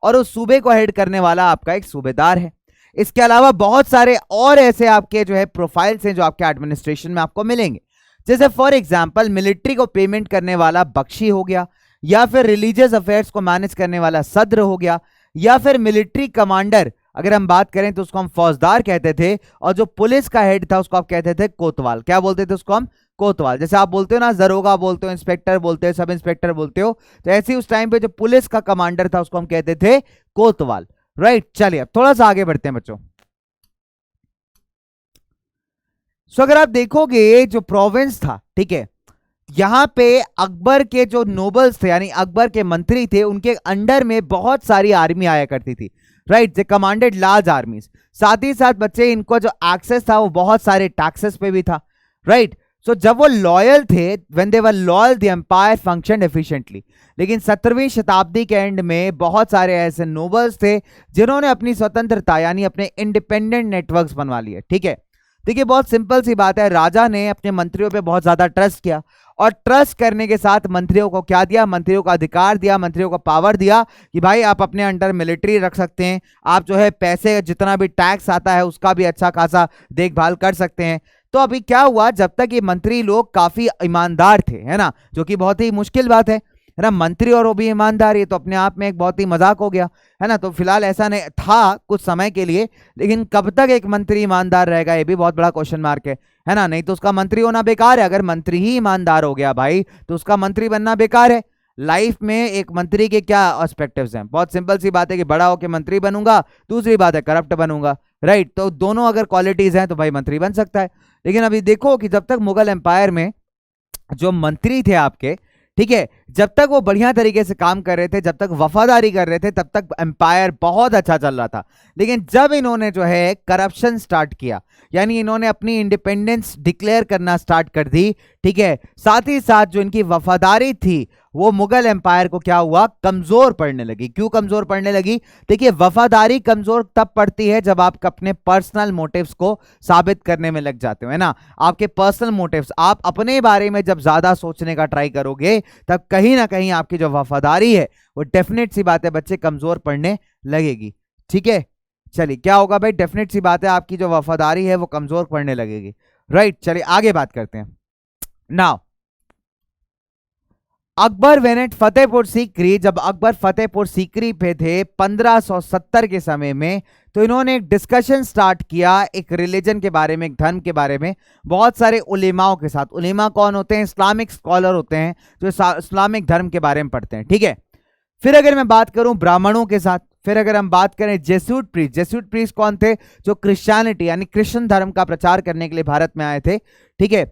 और उस सूबे को हेड करने वाला आपका एक सूबेदार है। इसके अलावा बहुत सारे और ऐसे आपके जो है प्रोफाइल्स हैं जो आपके एडमिनिस्ट्रेशन में आपको मिलेंगे। जैसे फॉर एग्जाम्पल मिलिट्री को पेमेंट करने वाला बख्शी हो गया, या फिर रिलीजियस अफेयर्स को मैनेज करने वाला सद्र हो गया, या फिर मिलिट्री कमांडर अगर हम बात करें तो उसको हम फौजदार कहते थे, और जो पुलिस का हेड था उसको आप कहते थे कोतवाल। क्या बोलते थे उसको हम, कोतवाल। जैसे आप बोलते हो ना दरोगा बोलते हो, इंस्पेक्टर बोलते हो, सब इंस्पेक्टर बोलते हो, तो ऐसे ही उस टाइम पे जो पुलिस का कमांडर था उसको हम कहते थे कोतवाल, राइट। चलिए अब थोड़ा सा आगे बढ़ते हैं बच्चों। सो अगर आप देखोगे जो प्रोविंस था, ठीक है, यहां पे अकबर के जो नोबल्स थे यानी अकबर के मंत्री थे, उनके अंडर में बहुत सारी आर्मी आया करती थी, राइट। दे कमांडेड लार्ज आर्मीज। साथ ही साथ बच्चे इनको जो एक्सेस था वो बहुत सारे टैक्सेस पे भी था, राइट। सो जब वो लॉयल थे, when they were loyal, the empire functioned efficiently. लेकिन 17वीं शताब्दी के एंड में बहुत सारे ऐसे नोबल्स थे जिन्होंने अपनी स्वतंत्रता यानी अपने इंडिपेंडेंट नेटवर्क्स बनवा लिए, ठीक है। देखिए बहुत सिंपल सी बात है, राजा ने अपने मंत्रियों पे बहुत ज्यादा ट्रस्ट किया, और ट्रस्ट करने के साथ मंत्रियों को क्या दिया, मंत्रियों को अधिकार दिया, मंत्रियों को पावर दिया कि भाई आप अपने अंडर मिलिट्री रख सकते हैं, आप जो है पैसे जितना भी टैक्स आता है उसका भी अच्छा खासा देखभाल कर सकते हैं। तो अभी क्या हुआ, जब तक ये मंत्री लोग काफी ईमानदार थे, है ना, जो कि बहुत ही मुश्किल बात है, है ना। मंत्री और वो भी ईमानदार, ये तो अपने आप में एक बहुत ही मजाक हो गया, है ना। तो फिलहाल ऐसा नहीं था कुछ समय के लिए, लेकिन कब तक एक मंत्री ईमानदार रहेगा ये भी बहुत बड़ा क्वेश्चन मार्क है ना। नहीं तो उसका मंत्री होना बेकार है। अगर मंत्री ही ईमानदार हो गया भाई तो उसका मंत्री बनना बेकार है। लाइफ में एक मंत्री के क्या एस्पेक्टिव्स हैं, बहुत सिंपल सी बात है कि बड़ा होकर मंत्री बनूंगा, दूसरी बात है करप्ट बनूंगा, राइट। तो दोनों अगर क्वालिटीज हैं तो भाई मंत्री बन सकता है। लेकिन अभी देखो कि जब तक मुगल एम्पायर में जो मंत्री थे आपके, ठीक है, जब तक वो बढ़िया तरीके से काम कर रहे थे, जब तक वफादारी कर रहे थे, तब तक एम्पायर बहुत अच्छा चल रहा था। लेकिन जब इन्होंने जो है करप्शन स्टार्ट किया, यानी इन्होंने अपनी इंडिपेंडेंस डिक्लेयर करना स्टार्ट कर दी, ठीक है, साथ ही साथ जो इनकी वफादारी थी वो मुगल एम्पायर को क्या हुआ, कमजोर पड़ने लगी। क्यों कमजोर पड़ने लगी? देखिए, वफादारी कमजोर तब पड़ती है जब आप अपने पर्सनल मोटिव्स को साबित करने में लग जाते हो, है ना। आपके पर्सनल मोटिव्स, आप अपने बारे में जब ज्यादा सोचने का ट्राई करोगे तब कहीं ना कहीं आपकी जो वफादारी है वो डेफिनेट सी बात है बच्चे कमजोर पड़ने लगेगी। ठीक है, चलिए क्या होगा भाई, डेफिनेट सी बात है आपकी जो वफादारी है वो कमजोर पड़ने लगेगी, राइट। चलिए आगे बात करते हैं। नाउ अकबर वेनेट फतेहपुर सीकरी, जब अकबर फतेहपुर सीकरी पे थे 1570 के समय में, तो इन्होंने एक डिस्कशन स्टार्ट किया एक रिलीजन के बारे में, एक धर्म के बारे में, बहुत सारे उलेमाओं के साथ। उलेमा कौन होते हैं? इस्लामिक स्कॉलर होते हैं जो इस्लामिक धर्म के बारे में पढ़ते हैं, ठीक है। फिर अगर मैं बात करूं ब्राह्मणों के साथ, फिर अगर हम बात करें जेसूट प्रीस्ट, जेसूट प्रीस्ट कौन थे? जो क्रिश्चियनिटी यानी क्रिश्चियन धर्म का प्रचार करने के लिए भारत में आए थे, ठीक है।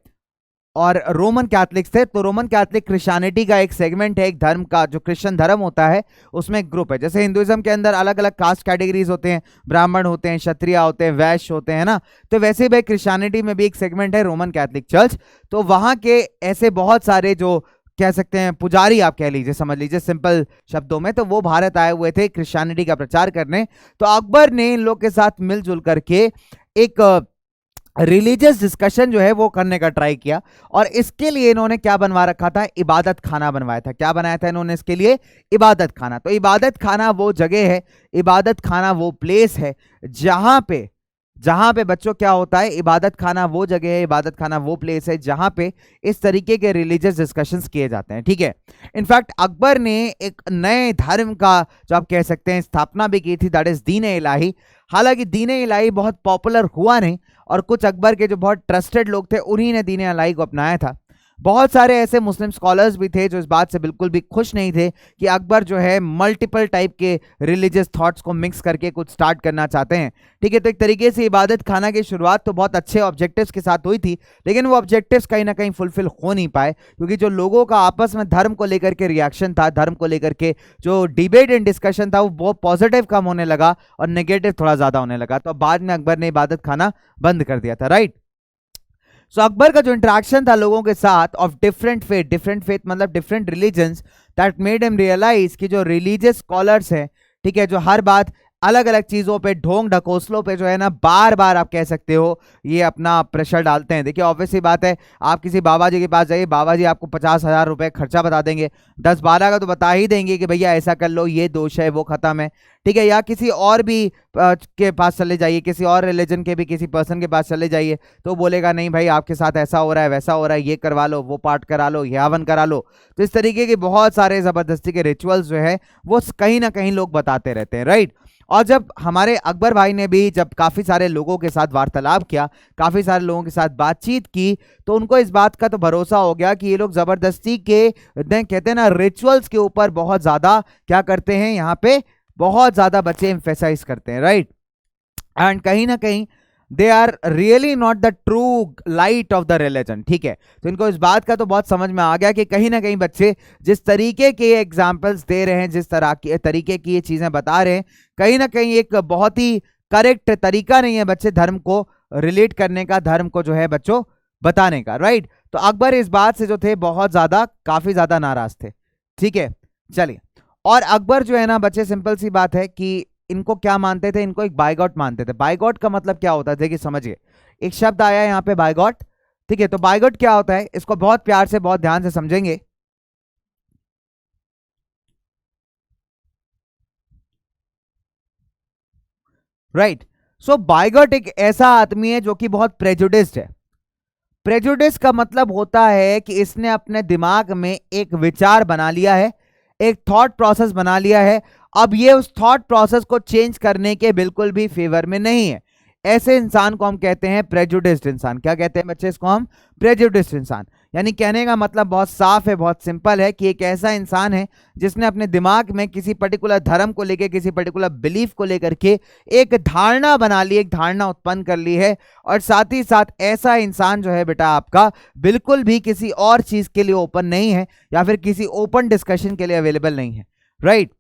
और रोमन कैथलिक्स थे, तो रोमन कैथलिक क्रिश्चियनिटी का एक सेगमेंट है, एक धर्म का जो क्रिश्चियन धर्म होता है उसमें एक ग्रुप है। जैसे हिंदुइज्म के अंदर अलग अलग कास्ट कैटेगरीज होते हैं, ब्राह्मण होते हैं, क्षत्रिय होते हैं, वैश्य होते हैं ना, तो वैसे ही भाई क्रिश्चियनिटी में भी एक सेगमेंट है रोमन कैथलिक चर्च। तो वहां के ऐसे बहुत सारे जो कह सकते हैं पुजारी, आप कह लीजिए, समझ लीजिए सिंपल शब्दों में, तो वो भारत आए हुए थे क्रिश्चियनिटी का प्रचार करने। तो अकबर ने इन लोग के साथ मिलजुल करके एक रिलीजियस डिस्कशन जो है वो करने का ट्राई किया, और इसके लिए इन्होंने क्या बनवा रखा था? इबादत खाना बनवाया था। क्या बनाया था इन्होंने इसके लिए? इबादत खाना। तो इबादत खाना वो जगह है, इबादत खाना वो प्लेस है जहां पे बच्चों क्या होता है, इबादत खाना वो जगह है, इबादत खाना वो प्लेस है जहां पे इस तरीके के रिलीजियस डिस्कशंस किए जाते हैं, ठीक है। इनफैक्ट अकबर ने एक नए धर्म का जो आप कह सकते हैं स्थापना भी की थी, दैट इज दीन इलाही। हालांकि दीन इलाही बहुत पॉपुलर हुआ नहीं, और कुछ अकबर के जो बहुत ट्रस्टेड लोग थे उन्हीं ने दीन इलाही को अपनाया था। बहुत सारे ऐसे मुस्लिम स्कॉलर्स भी थे जो इस बात से बिल्कुल भी खुश नहीं थे कि अकबर जो है मल्टीपल टाइप के रिलीजियस थॉट्स को मिक्स करके कुछ स्टार्ट करना चाहते हैं, ठीक है। तो एक तरीके से इबादत खाना की शुरुआत तो बहुत अच्छे ऑब्जेक्टिव्स के साथ हुई थी, लेकिन वो ऑब्जेक्टिव्स कहीं ना कहीं फुलफिल हो नहीं पाए, क्योंकि जो लोगों का आपस में धर्म को लेकर के रिएक्शन था, धर्म को लेकर के जो डिबेट एंड डिस्कशन था, वो बहुत पॉजिटिव कम होने लगा और नेगेटिव थोड़ा ज्यादा होने लगा। तो बाद में अकबर ने इबादत खाना बंद कर दिया था, राइट। सो अकबर का जो इंटरेक्शन था लोगों के साथ ऑफ डिफरेंट फेथ मतलब different religions, that made him realise कि जो रिलीजियस स्कॉलर्स हैं, ठीक है, जो हर बात अलग अलग चीजों पे, ढोंग ढकोसलों पे जो है ना, बार बार आप कह सकते हो ये अपना प्रेशर डालते हैं। देखिए ऑब्वियस सी बात है, आप किसी बाबा जी के पास जाइए, बाबा जी आपको 50,000 रुपए खर्चा बता देंगे, 10-12 का तो बता ही देंगे कि भैया ऐसा कर लो, ये दोष है, वो खत्म है, ठीक है। या किसी और भी के पास चले जाइए, किसी और रिलीजन के भी किसी पर्सन के पास चले जाइए, तो बोलेगा नहीं भाई आपके साथ ऐसा हो रहा है, वैसा हो रहा है, ये करवा लो, वो पाठ करा लो, ये हवन करा लो। तो इस तरीके के बहुत सारे जबरदस्ती के रिचुअल्स जो है वो कहीं ना कहीं लोग बताते रहते हैं, राइट। और जब हमारे अकबर भाई ने भी जब काफी सारे लोगों के साथ वार्तालाप किया, काफी सारे लोगों के साथ बातचीत की, तो उनको इस बात का तो भरोसा हो गया कि ये लोग जबरदस्ती के कहते हैं ना रिचुअल्स के ऊपर बहुत ज्यादा क्या करते हैं, यहाँ पे बहुत ज्यादा बच्चे एम्फेसाइज करते हैं, राइट। एंड कहीं ना कहीं they are really not the true light of the religion, ठीक है। तो इनको इस बात का तो बहुत समझ में आ गया कि कहीं ना कहीं बच्चे जिस तरीके के एग्जाम्पल्स दे रहे हैं, जिस तरह के तरीके की ये चीजें बता रहे हैं, कहीं ना कहीं एक बहुत ही करेक्ट तरीका नहीं है बच्चे धर्म को रिलेट करने का, धर्म को जो है बच्चों बताने का, राइट। तो अकबर इस बात से जो थे बहुत ज्यादा काफी ज्यादा नाराज थे, ठीक है। चलिए, और अकबर जो है ना बच्चे, सिंपल सी बात है कि इनको क्या मानते थे, इनको एक बाइगॉट मानते थे। बाइगॉट का मतलब क्या होता है, देखिए समझिए, एक शब्द आया है यहाँ पे बाइगॉट, ठीक है। तो बाइगॉट क्या होता है, इसको बहुत प्यार से बहुत ध्यान से समझेंगे। राइट। सो बाइगॉट एक ऐसा आदमी है जो कि बहुत प्रेजुडिस्ड है। प्रेजुडिस का मतलब होता है कि इसने अपने दिमाग में एक विचार बना लिया है, एक थॉट प्रोसेस बना लिया है, अब ये उस थॉट प्रोसेस को चेंज करने के बिल्कुल भी फेवर में नहीं है। ऐसे इंसान को हम कहते हैं प्रेजुडिस्ड इंसान। क्या कहते हैं बच्चे इसको हम? प्रेजुडिस्ड इंसान। यानी कहने का मतलब बहुत साफ है, बहुत सिंपल है कि एक ऐसा इंसान है जिसने अपने दिमाग में किसी पर्टिकुलर धर्म को लेकर, किसी पर्टिकुलर बिलीफ को लेकर के एक धारणा बना ली, एक धारणा उत्पन्न कर ली है। और साथ ही साथ ऐसा इंसान जो है बेटा आपका बिल्कुल भी किसी और चीज के लिए ओपन नहीं है या फिर किसी ओपन डिस्कशन के लिए अवेलेबल नहीं है, राइट।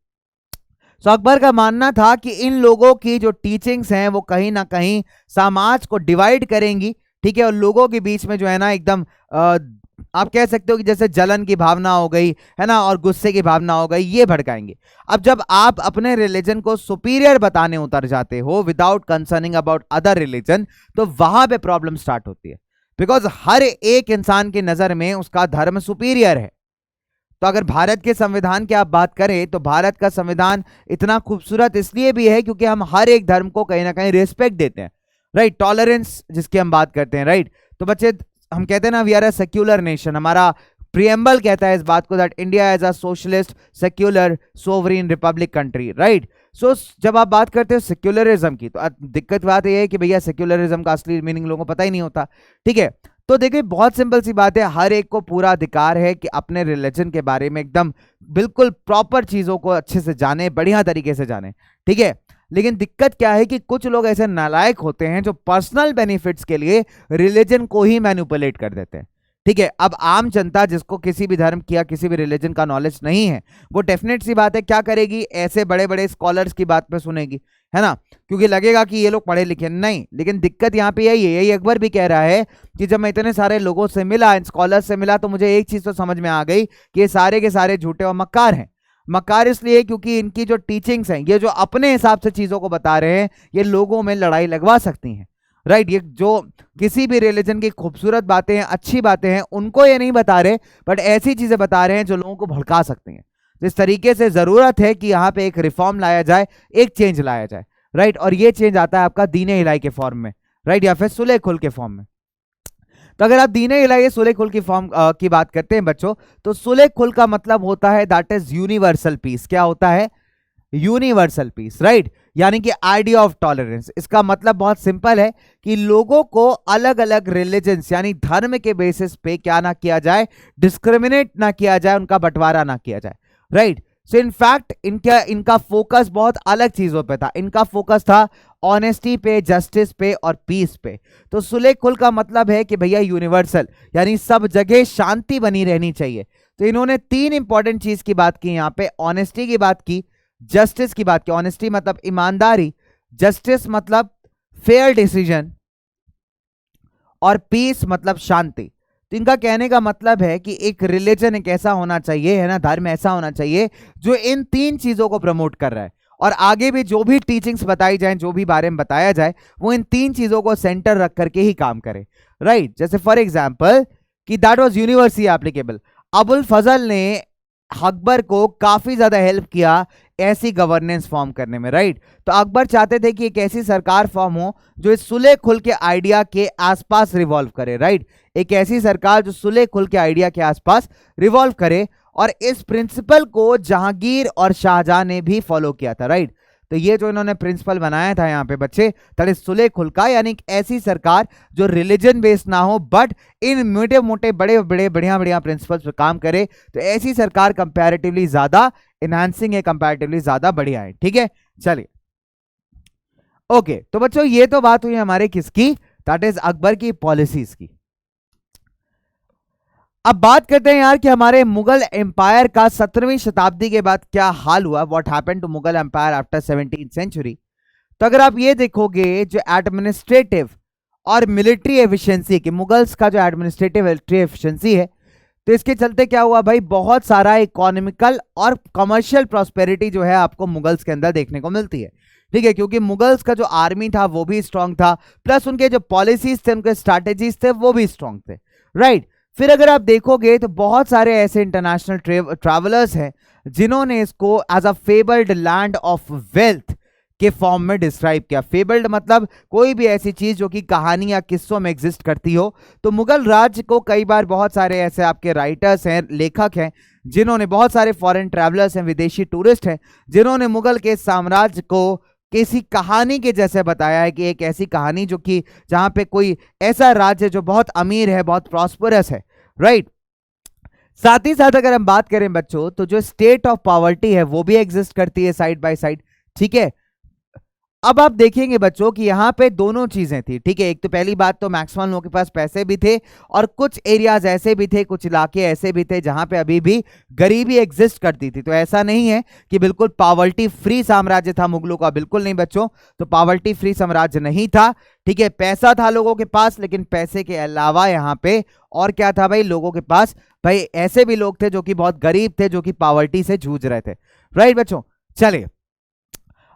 सो अकबर का मानना था कि इन लोगों की जो टीचिंग्स हैं वो कहीं ना कहीं समाज को डिवाइड करेंगी, ठीक है, और लोगों के बीच में जो है ना एकदम आप कह सकते हो कि जैसे जलन की भावना हो गई है ना, और गुस्से की भावना हो गई, ये भड़काएंगे। अब जब आप अपने रिलीजन को सुपीरियर बताने उतर जाते हो without concerning about other religion, तो वहां पे प्रॉब्लम स्टार्ट होती है, बिकॉज हर एक इंसान की नजर में उसका धर्म सुपीरियर है। तो अगर भारत के संविधान की आप बात करें तो भारत का संविधान इतना खूबसूरत इसलिए भी है क्योंकि हम हर एक धर्म को कहीं ना कहीं रिस्पेक्ट देते हैं, राइट, टॉलरेंस जिसकी हम बात करते हैं, राइट। तो बच्चे हम कहते हैं ना we are a secular nation, हमारा प्रियम्बल कहता है इस बात को that India as a socialist secular sovereign republic country, right. So जब आप बात करते हो सेक्युलरिज्म की तो दिक्कत बात यह है कि भैया सेक्युलरिज्म का असली मीनिंग लोगों को पता ही नहीं होता, ठीक है। तो देखिए बहुत सिंपल सी बात है, हर एक को पूरा अधिकार है कि अपने रिलीजन के बारे में एकदम बिल्कुल प्रॉपर चीजों को अच्छे से जाने, बढ़िया तरीके से जाने, ठीक है। लेकिन दिक्कत क्या है कि कुछ लोग ऐसे नालायक होते हैं जो पर्सनल बेनिफिट्स के लिए रिलीजन को ही मैनिपुलेट कर देते हैं, ठीक है। अब आम जनता जिसको किसी भी धर्म या किसी भी रिलीजन का नॉलेज नहीं है, वो डेफिनेट सी बात है क्या करेगी, ऐसे बड़े बड़े स्कॉलर्स की बात पे सुनेगी, है ना, क्योंकि लगेगा कि ये लोग पढ़े लिखे नहीं। लेकिन दिक्कत यहाँ पे यही है, यही अकबर भी कह रहा है कि जब मैं इतने सारे लोगों से मिला, स्कॉलर से मिला, तो मुझे एक चीज तो समझ में आ गई कि ये सारे के सारे झूठे और मक्कार हैं। मक्कार इसलिए क्योंकि इनकी जो टीचिंग्स हैं, ये जो अपने हिसाब से चीजों को बता रहे हैं, ये लोगों में लड़ाई लगवा सकती हैं, राइट। ये जो किसी भी रिलीजन की खूबसूरत बातें हैं, अच्छी बातें हैं, उनको ये नहीं बता रहे, बट ऐसी चीजें बता रहे हैं जो लोगों को भड़का सकती हैं। जिस तरीके से जरूरत है कि यहाँ पे एक रिफॉर्म लाया जाए, एक चेंज लाया जाए, राइट। और ये चेंज आता है आपका दीने इलाही के फॉर्म में, राइट, या फिर सुलह खुल के फॉर्म में। तो अगर आप दीने इलाही सुलह खुल की फॉर्म की बात करते हैं बच्चों, तो सुलह खुल का मतलब होता है दैट इज यूनिवर्सल पीस। क्या होता है? यूनिवर्सल पीस, राइट, यानी कि आइडिया ऑफ टॉलरेंस। इसका मतलब बहुत सिंपल है कि लोगों को अलग अलग रिलीजन्स यानी धर्म के बेसिस पे क्या ना किया जाए, डिस्क्रिमिनेट ना किया जाए, उनका बंटवारा ना किया जाए, राइट। सो इनफैक्ट इनका फोकस बहुत अलग चीजों पे था। इनका फोकस था ऑनेस्टी पे, जस्टिस पे और पीस पे। तो सुलह खुल का मतलब है कि भैया यूनिवर्सल, यानी सब जगह शांति बनी रहनी चाहिए। तो इन्होंने तीन इंपॉर्टेंट चीज की बात की यहाँ पे, ऑनेस्टी की बात की, जस्टिस की बात की। ऑनेस्टी मतलब ईमानदारी, जस्टिस मतलब फेयर डिसीजन, और पीस मतलब शांति। तो इनका कहने का मतलब है कि एक रिलीजन एक ऐसा होना चाहिए, है ना, धर्म ऐसा होना चाहिए जो इन तीन चीजों को प्रमोट कर रहा है, और आगे भी जो भी टीचिंग्स बताई जाए, जो भी बारे में बताया जाए, वो इन तीन चीजों को सेंटर रख करके ही काम करे, राइट। जैसे फॉर एग्जाम्पल कि that was universally applicable. Abul Fazl ने अकबर को काफी ज्यादा हेल्प किया ऐसी गवर्नेंस फॉर्म करने में, राइट। तो अकबर चाहते थे कि एक ऐसी सरकार फॉर्म हो जो इस सुलह खुल के आइडिया के आसपास रिवॉल्व करे, राइट। एक ऐसी सरकार जो सुलह खुल के आइडिया के आसपास रिवॉल्व करे, और इस प्रिंसिपल को जहांगीर और शाहजहां ने भी फॉलो किया था, राइट। तो ये जो इन्होंने प्रिंसिपल बनाया था यहाँ पे बच्चे, दैट इज सुलह खुल का, यानी एक ऐसी सरकार जो रिलीजन बेस्ड ना हो बट इन मोटे मोटे बड़े बड़े बढ़िया बढ़िया प्रिंसिपल्स पे काम करे। तो ऐसी सरकार कंपैरेटिवली ज्यादा एनहांसिंग है, कंपैरेटिवली ज्यादा बढ़िया है, ठीक है। चलिए ओके, तो बच्चों ये तो बात हुई हमारे किसकी, दैट इज अकबर की पॉलिसीज की। अब बात करते हैं यार कि हमारे मुगल एम्पायर का 17वीं शताब्दी के बाद क्या हाल हुआ, what happened to Mughal empire after 17th century. तो अगर आप ये देखोगे, जो एडमिनिस्ट्रेटिव और मिलिट्री एफिशिएंसी की, मुगल्स का जो एडमिनिस्ट्रेटिव मिलिट्री एफिशिएंसी है, तो इसके चलते क्या हुआ भाई, बहुत सारा इकोनॉमिकल और कमर्शियल प्रॉस्पेरिटी जो है आपको मुगल्स के अंदर देखने को मिलती है, ठीक है। क्योंकि मुगल्स का जो आर्मी था वो भी स्ट्रांग था, प्लस उनके जो पॉलिसीज थे, उनके स्ट्रैटेजीज थे, वो भी स्ट्रांग थे, राइट। फिर अगर आप देखोगे तो बहुत सारे ऐसे इंटरनेशनल ट्रैवलर्स हैं जिन्होंने इसको as a favoured land of wealth के फॉर्म में डिस्क्राइब किया। फेबल्ड मतलब कोई भी ऐसी चीज जो कि कहानी या किस्सों में एग्जिस्ट करती हो। तो मुगल राज्य को कई बार बहुत सारे ऐसे आपके राइटर्स हैं, लेखक हैं, जिन्होंने, बहुत सारे फॉरेन ट्रैवलर्स हैं, विदेशी टूरिस्ट हैं, जिन्होंने मुगल के साम्राज्य को किसी कहानी के जैसे बताया है कि एक ऐसी कहानी जो कि जहां पे कोई ऐसा राज्य जो बहुत अमीर है, बहुत प्रॉस्परस है, राइट। साथ ही साथ अगर हम बात करें बच्चों, तो जो स्टेट ऑफ पॉवर्टी है वो भी एग्जिस्ट करती है साइड बाय साइड, ठीक है। अब आप देखेंगे बच्चों कि यहाँ पे दोनों चीजें थी, ठीक है। एक तो पहली बात तो मैक्सिमम लोगों के पास पैसे भी थे, और कुछ एरियाज ऐसे भी थे, कुछ इलाके ऐसे भी थे जहां पे अभी भी गरीबी एग्जिस्ट करती थी। तो ऐसा नहीं है कि बिल्कुल पॉवर्टी फ्री साम्राज्य था मुगलों का, बिल्कुल नहीं बच्चों। तो पॉवर्टी फ्री साम्राज्य नहीं था, ठीक है। पैसा था लोगों के पास, लेकिन पैसे के अलावा यहाँ पे और क्या था भाई, लोगों के पास भाई ऐसे भी लोग थे जो कि बहुत गरीब थे, जो कि पॉवर्टी से जूझ रहे थे, राइट बच्चों। चलिए,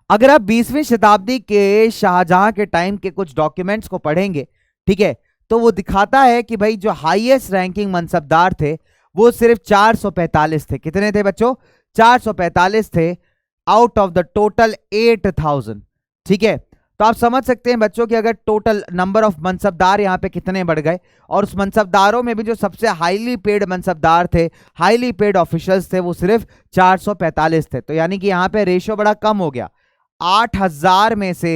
अगर आप 20वीं शताब्दी के शाहजहां के टाइम के कुछ डॉक्यूमेंट्स को पढ़ेंगे, ठीक है, तो वो दिखाता है कि भाई जो हाईएस्ट रैंकिंग मनसबदार थे वो सिर्फ 445 थे। कितने थे बच्चों? 445 थे आउट ऑफ द टोटल 8000, ठीक है। तो आप समझ सकते हैं बच्चों कि अगर टोटल नंबर ऑफ मनसबदार यहाँ पे कितने बढ़ गए, और उस मनसबदारों में भी जो सबसे हाईली पेड मनसबदार थे, हाईली पेड ऑफिशियल्स थे, वो सिर्फ 445 थे। तो यानी कि यहाँ पे रेशियो बड़ा कम हो गया। 8000 में से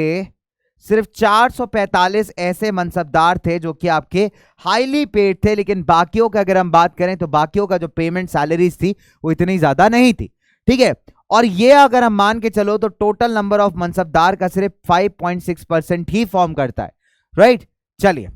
सिर्फ 445 ऐसे मनसबदार थे जो कि आपके हाईली पेड थे, लेकिन बाकियों का अगर हम बात करें तो बाकियों का जो पेमेंट सैलरीज थी वो इतनी ज्यादा नहीं थी, ठीक है। और ये अगर हम मान के चलो तो टोटल नंबर ऑफ मनसबदार का सिर्फ 5.6% ही फॉर्म करता है, राइट। चलिए,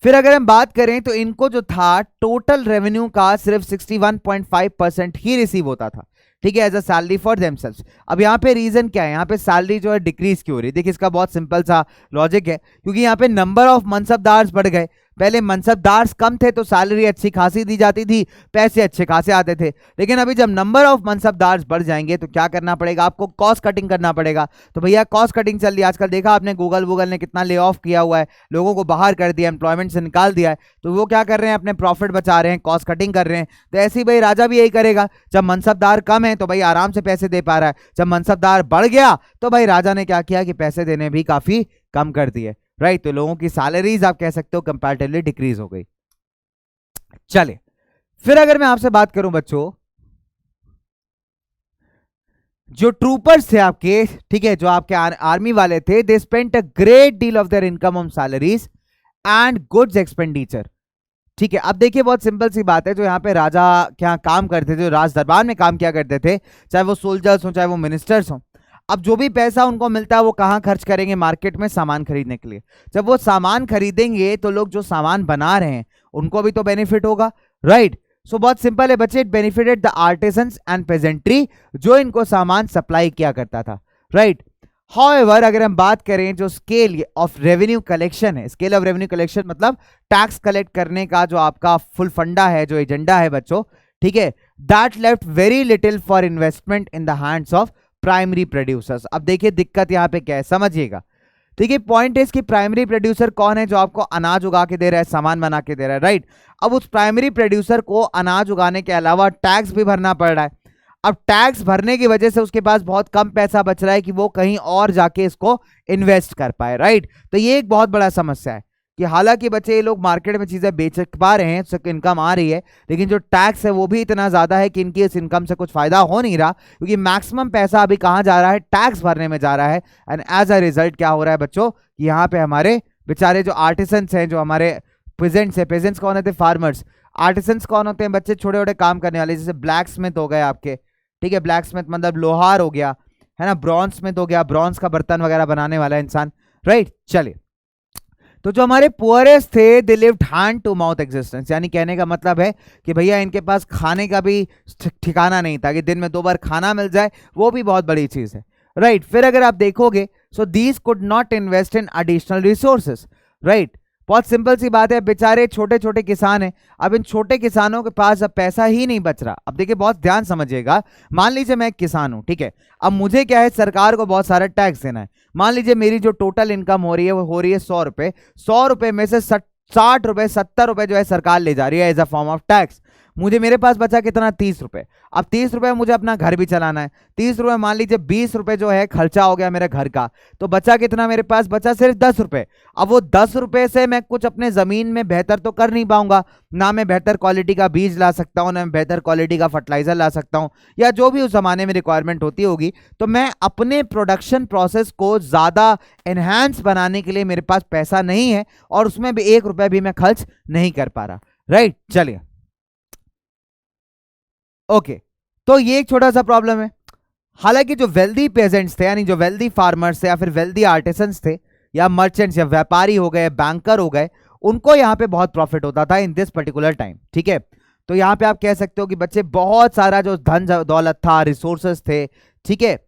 फिर अगर हम बात करें तो इनको जो था टोटल रेवेन्यू का सिर्फ 61.5% ही रिसीव होता था, ठीक है, as a salary for themselves. अब यहाँ पे रीजन क्या है, यहाँ पे सैलरी जो है डिक्रीज क्यों हो रही है? देखिए, इसका बहुत सिंपल सा लॉजिक है, क्योंकि यहाँ पे नंबर ऑफ मनसबदार्स बढ़ गए। पहले मनसबदार्स कम थे तो सैलरी अच्छी खासी दी जाती थी, पैसे अच्छे खासे आते थे, लेकिन अभी जब नंबर ऑफ मनसबदार्स बढ़ जाएंगे तो क्या करना पड़ेगा आपको? कॉस्ट कटिंग करना पड़ेगा। तो भैया कॉस्ट कटिंग चल रही है आजकल, देखा आपने गूगल ने कितना ले ऑफ किया हुआ है, लोगों को बाहर कर दिया, एम्प्लॉयमेंट से निकाल दिया है। तो वो क्या कर रहे हैं? अपने प्रॉफिट बचा रहे हैं, कॉस्ट कटिंग कर रहे हैं। तो ऐसे ही भाई राजा भी यही करेगा। जब मनसबदार कम है तो भाई आराम से पैसे दे पा रहा है, जब मनसबदार बढ़ गया तो भाई राजा ने क्या किया कि पैसे देने भी काफी कम कर दिए, राइट। तो लोगों की सैलरीज आप कह सकते हो कंपैरेटिवली डिक्रीज हो गई। चले, फिर अगर मैं आपसे बात करूं बच्चों, जो ट्रूपर्स थे आपके, ठीक है, जो आपके आर्मी वाले थे, they spent a great deal of their income on salaries and goods expenditure, ठीक है। अब देखिए, बहुत सिंपल सी बात है, जो यहाँ पे राजा क्या काम करते थे, जो राज दरबार में काम किया करते थे, चाहे वो सोल्जर्स हो चाहे वो मिनिस्टर्स हो, अब जो भी पैसा उनको मिलता है वो कहाँ खर्च करेंगे? मार्केट में सामान खरीदने के लिए। जब वो सामान खरीदेंगे तो लोग जो सामान बना रहे हैं उनको भी तो बेनिफिट होगा, राइट। सो बहुत सिंपल है बच्चे, it benefited the artisans and pageantry, जो इनको सामान सप्लाई किया करता था, राइट। हाउएवर अगर हम बात करें जो स्केल ऑफ रेवेन्यू कलेक्शन है, स्केल ऑफ रेवेन्यू कलेक्शन मतलब टैक्स कलेक्ट करने का जो आपका फुल फंडा है, जो एजेंडा है बच्चों, ठीक है, that left very little for investment in the hands of primary producers. अब देखिए दिक्कत यहाँ पे क्या है, समझिएगा। देखिए पॉइंट इज कि प्राइमरी प्रोड्यूसर कौन है? जो आपको अनाज उगा के दे रहा है, सामान बना के दे रहा है, राइट। अब उस प्राइमरी प्रोड्यूसर को अनाज उगाने के अलावा टैक्स भी भरना पड़ रहा है। अब टैक्स भरने की वजह से उसके पास बहुत कम पैसा बच रहा है कि वो कहीं और जाके इसको इन्वेस्ट कर पाए, राइट। तो ये एक बहुत बड़ा समस्या है कि हालांकि बच्चे ये लोग मार्केट में चीजें बेच पा रहे हैं, उससे इनकम आ रही है, लेकिन जो टैक्स है वो भी इतना ज्यादा है कि इनकी इस इनकम से कुछ फायदा हो नहीं रहा, क्योंकि मैक्सिमम पैसा अभी कहाँ जा रहा है? टैक्स भरने में जा रहा है। एंड एज अ रिजल्ट क्या हो रहा है बच्चों? यहाँ पे हमारे बेचारे जो आर्टिसंस हैं, जो हमारे पेजेंट्स है, पेजेंट्स कौन होते हैं? फार्मर्स। आर्टिसंस कौन होते हैं बच्चे? छोटे छोटे काम करने वाले, जैसे ब्लैक स्मिथ हो गए आपके, ठीक है, ब्लैक स्मिथ मतलब लोहार हो गया, है ना, ब्रॉन्ज स्मिथ हो गया, ब्रॉन्ज का बर्तन वगैरह बनाने वाला इंसान, राइट। चलिए, तो जो हमारे पुअरेस्ट थे, they lived hand to mouth existence, यानी कहने का मतलब है कि भैया इनके पास खाने का भी ठिकाना नहीं था, कि दिन में 2 बार खाना मिल जाए, वो भी बहुत बड़ी चीज है, राइट। फिर अगर आप देखोगे, so these could not invest in additional resources, right. बहुत सिंपल सी बात है, बेचारे छोटे छोटे किसान हैं, अब इन छोटे किसानों के पास अब पैसा ही नहीं बच रहा। अब देखिए बहुत ध्यान समझिएगा, मान लीजिए मैं एक किसान हूं, ठीक है, अब मुझे क्या है? सरकार को बहुत सारा टैक्स देना है। मान लीजिए मेरी जो टोटल इनकम हो रही है वो हो रही है 100 रुपए, 100 रुपए में से 60 रुपए 70 रुपए जो है सरकार ले जा रही है as a form of tax. मुझे मेरे पास बचा कितना 30 रुपए। अब 30 रुपए मुझे अपना घर भी चलाना है, 30 रुपए मान लीजिए 20 रुपए जो है खर्चा हो गया मेरे घर का, तो बचा कितना मेरे पास, बचा सिर्फ 10 रुपए। अब वो 10 रुपए से मैं कुछ अपने जमीन में बेहतर तो कर नहीं पाऊंगा, ना मैं बेहतर क्वालिटी का बीज ला सकता हूँ, ना मैं बेहतर क्वालिटी का फर्टिलाइजर ला सकता हूँ, या जो भी उस जमाने में रिक्वायरमेंट होती होगी। तो मैं अपने प्रोडक्शन प्रोसेस को ज्यादा एनहांस बनाने के लिए मेरे पास पैसा नहीं है, और उसमें भी 1 रुपया भी मैं खर्च नहीं कर पा रहा। राइट, चलिए ओके, तो ये एक छोटा सा प्रॉब्लम है। हालांकि जो वेल्दी पेजेंट्स थे, यानी जो वेल्दी फार्मर्स थे, या फिर वेल्दी आर्टिसंस थे, या मर्चेंट्स या व्यापारी हो गए, बैंकर हो गए, उनको यहाँ पे बहुत प्रॉफिट होता था इन दिस पर्टिकुलर टाइम। ठीक है, तो यहाँ पे आप कह सकते हो कि बच्चे बहुत सारा जो धन दौलत था, रिसोर्सेस थे, ठीक है,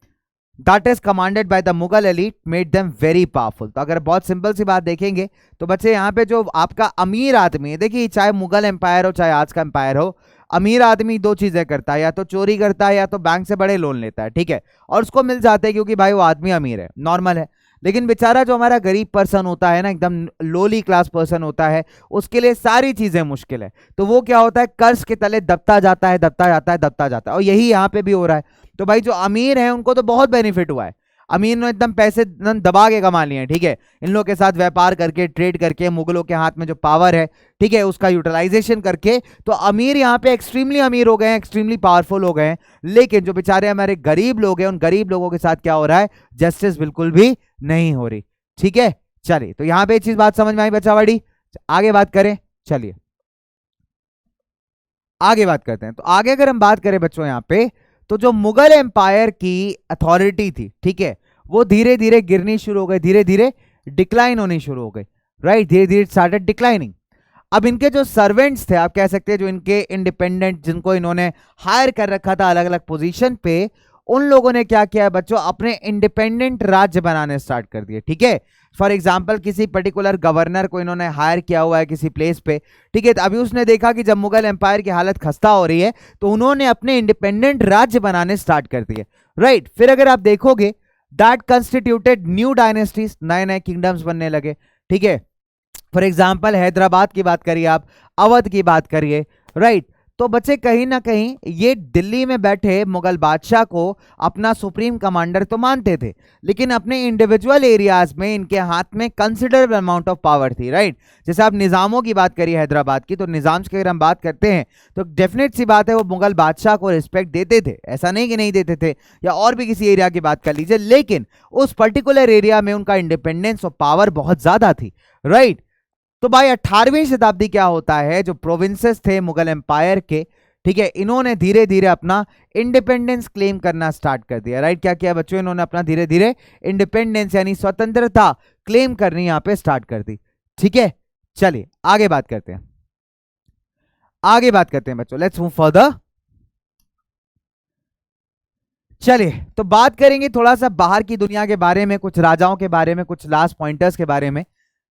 that is commanded by the Mughal elite made them very powerful. तो अगर बहुत सिंपल सी बात देखेंगे तो बच्चे यहाँ पे जो आपका अमीर आदमी है, देखिए चाहे मुगल एम्पायर हो चाहे आज का एम्पायर हो, अमीर आदमी दो चीजें करता है, या तो चोरी करता है या तो बैंक से बड़े लोन लेता है। ठीक है, और उसको मिल जाते हैं क्योंकि भाई वो आदमी अमीर है, नॉर्मल है। लेकिन बेचारा जो हमारा गरीब पर्सन होता है ना, एकदम लोली क्लास पर्सन होता है, उसके लिए सारी चीजें मुश्किल है। तो वो क्या होता है, कर्ज के तले दबता जाता है, दबता जाता है, दबता जाता है, और यही यहाँ पे भी हो रहा है। तो भाई जो अमीर है उनको तो बहुत बेनिफिट हुआ है, अमीर ने एकदम पैसे दबा के कमा लिए हैं। ठीक है, इन लोगों के साथ व्यापार करके, ट्रेड करके, मुगलों के हाथ में जो पावर है, ठीक है, उसका यूटिलाइजेशन करके, तो अमीर यहाँ पे एक्सट्रीमली अमीर हो गए हैं, एक्सट्रीमली पावरफुल हो गए हैं। लेकिन जो बेचारे हमारे गरीब लोग हैं, उन गरीब लोगों के साथ क्या हो रहा है, जस्टिस बिल्कुल भी नहीं हो रही। ठीक है, चलिए, तो यहाँ पे एक चीज बात समझ में आई बच्चावाड़ी। आगे बात करें, चलिए आगे बात करते हैं। तो आगे अगर हम बात करें बच्चों यहाँ पे, तो जो मुगल एम्पायर की अथॉरिटी थी, ठीक है, वो धीरे धीरे गिरनी शुरू हो गई, धीरे धीरे डिक्लाइन होनी शुरू हो गई। राइट, धीरे धीरे स्टार्टेड डिक्लाइनिंग। अब इनके जो सर्वेंट्स थे, आप कह सकते हैं जो इनके इंडिपेंडेंट, जिनको इन्होंने हायर कर रखा था अलग अलग पोजीशन पे, उन लोगों ने क्या किया है बच्चों, अपने इंडिपेंडेंट राज्य बनाने स्टार्ट कर दिए। ठीक है, फॉर एग्जाम्पल किसी पर्टिकुलर गवर्नर को इन्होंने हायर किया हुआ है किसी प्लेस पे, ठीक है, तो अभी उसने देखा कि जब मुगल एम्पायर की हालत खस्ता हो रही है, तो उन्होंने अपने इंडिपेंडेंट राज्य बनाने स्टार्ट कर दिए। राइट, फिर अगर आप देखोगे, दैट कंस्टिट्यूटेड न्यू डायनेस्टीज, नए नए किंगडम्स बनने लगे। ठीक है, फॉर एग्जाम्पल हैदराबाद की बात करिए आप, अवध की बात करिए। राइट, तो बच्चे कहीं ना कहीं ये दिल्ली में बैठे मुगल बादशाह को अपना सुप्रीम कमांडर तो मानते थे, लेकिन अपने इंडिविजुअल एरियाज में इनके हाथ में कंसिडरेबल अमाउंट ऑफ पावर थी। राइट, जैसे आप निज़ामों की बात करिए हैदराबाद की, तो निज़ाम की अगर हम बात करते हैं तो डेफिनेट सी बात है वो मुगल बादशाह को रिस्पेक्ट देते थे, ऐसा नहीं कि नहीं देते थे, या और भी किसी एरिया की बात कर लीजिए, लेकिन उस पर्टिकुलर एरिया में उनका इंडिपेंडेंस और पावर बहुत ज्यादा थी। राइट, तो भाई 18वीं शताब्दी क्या होता है, जो प्रोविंसेस थे मुगल एम्पायर के, ठीक है, इन्होंने धीरे धीरे अपना इंडिपेंडेंस क्लेम करना स्टार्ट कर दिया। राइट, क्या किया बच्चों, इन्होंने अपना धीरे धीरे इंडिपेंडेंस यानी स्वतंत्रता क्लेम करनी यहां पे स्टार्ट कर दी। ठीक है, चलिए आगे बात करते हैं, आगे बात करते हैं बच्चों, लेट्स मूव फर्दर। चलिए, तो बात करेंगे थोड़ा सा बाहर की दुनिया के बारे में, कुछ राजाओं के बारे में, कुछ लास्ट पॉइंटर्स के बारे में।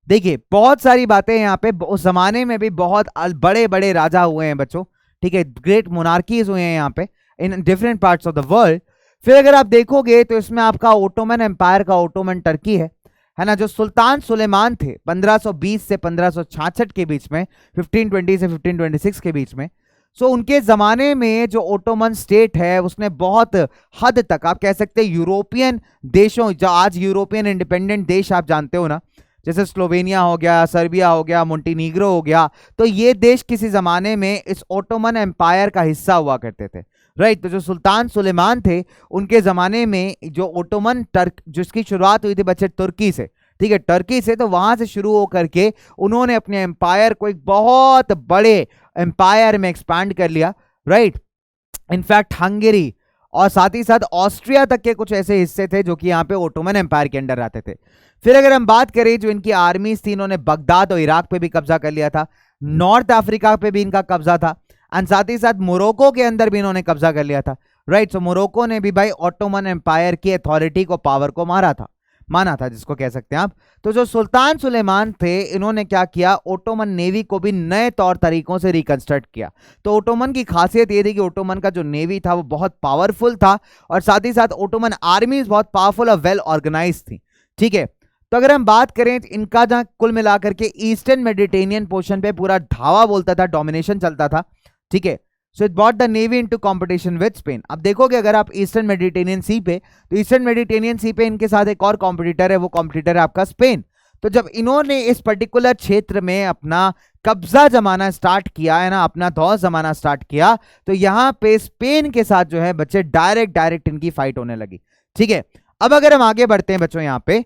देखिए बहुत सारी बातें यहाँ पे, उस जमाने में भी बहुत बड़े बड़े राजा हुए हैं बच्चों। ठीक है, ग्रेट मोनार्कीज हुए हैं यहाँ पे in different parts of the world. फिर अगर आप देखोगे तो इसमें आपका ओटोमन एम्पायर का ओटोमन टर्की है ना, जो सुल्तान सुलेमान थे 1520 से 1566 के बीच में, 1520 से 1526 के बीच में। सो उनके जमाने में जो ओटोमन स्टेट है उसने बहुत हद तक, आप कह सकते हैं यूरोपियन देशों, जो आज यूरोपियन इंडिपेंडेंट देश आप जानते हो ना, जैसे स्लोवेनिया हो गया, सर्बिया हो गया, मोंटेनीग्रो हो गया, तो ये देश किसी जमाने में इस ओटोमन एम्पायर का हिस्सा हुआ करते थे। राइट, तो जो सुल्तान सुलेमान थे उनके जमाने में जो ओटोमन टर्क, जिसकी शुरुआत हुई थी बच्चे तुर्की से, ठीक है, टर्की से, तो वहां से शुरू होकर के उन्होंने अपने एम्पायर को एक बहुत बड़े एम्पायर में एक्सपांड कर लिया। राइट, इनफैक्ट हंगेरी और साथ ही साथ ऑस्ट्रिया तक के कुछ ऐसे हिस्से थे जो कि यहाँ पे ओटोमन एम्पायर के अंडर आते थे। फिर अगर हम बात करें जो इनकी आर्मीज थी, इन्होंने बगदाद और इराक पे भी कब्जा कर लिया था, नॉर्थ अफ्रीका पे भी इनका कब्जा था, एंड साथ ही साथ मोरक्को के अंदर भी इन्होंने कब्जा कर लिया था। राइट, सो मोरक्को ने भी भाई ओटोमन एम्पायर की अथॉरिटी को, पावर को माना था जिसको कह सकते हैं आप। तो जो सुल्तान सुलेमान थे, इन्होंने क्या किया, ओटोमन नेवी को भी नए तौर तरीकों से रिकंस्ट्रक्ट किया। तो ओटोमन की खासियत ये थी कि ओटोमन का जो नेवी था वो बहुत पावरफुल था, और साथ ही साथ ओटोमन आर्मीज बहुत पावरफुल और वेल ऑर्गेनाइज थी। ठीक है, तो अगर हम बात करें इनका जहां कुल मिलाकर के ईस्टर्न मेडिटेरियन पोर्शन पे पूरा धावा बोलता था, डोमिनेशन चलता था। ठीक है, so it bought the navy into competition with Spain. अब देखोगे अगर आप ईस्टर्न मेडिटेरियन सी पे, तो ईस्टर्न मेडिटेरियन सी पे इनके साथ एक और कॉम्पिटिटर है, वो कॉम्पिटिटर है आपका स्पेन। तो जब इन्होंने इस पर्टिकुलर क्षेत्र में अपना कब्जा जमाना स्टार्ट किया है ना, अपना दौर जमाना स्टार्ट किया, तो यहां पे स्पेन के साथ जो है बच्चे डायरेक्ट इनकी फाइट होने लगी। ठीक है, अब अगर हम आगे बढ़ते हैं बच्चों यहां पे,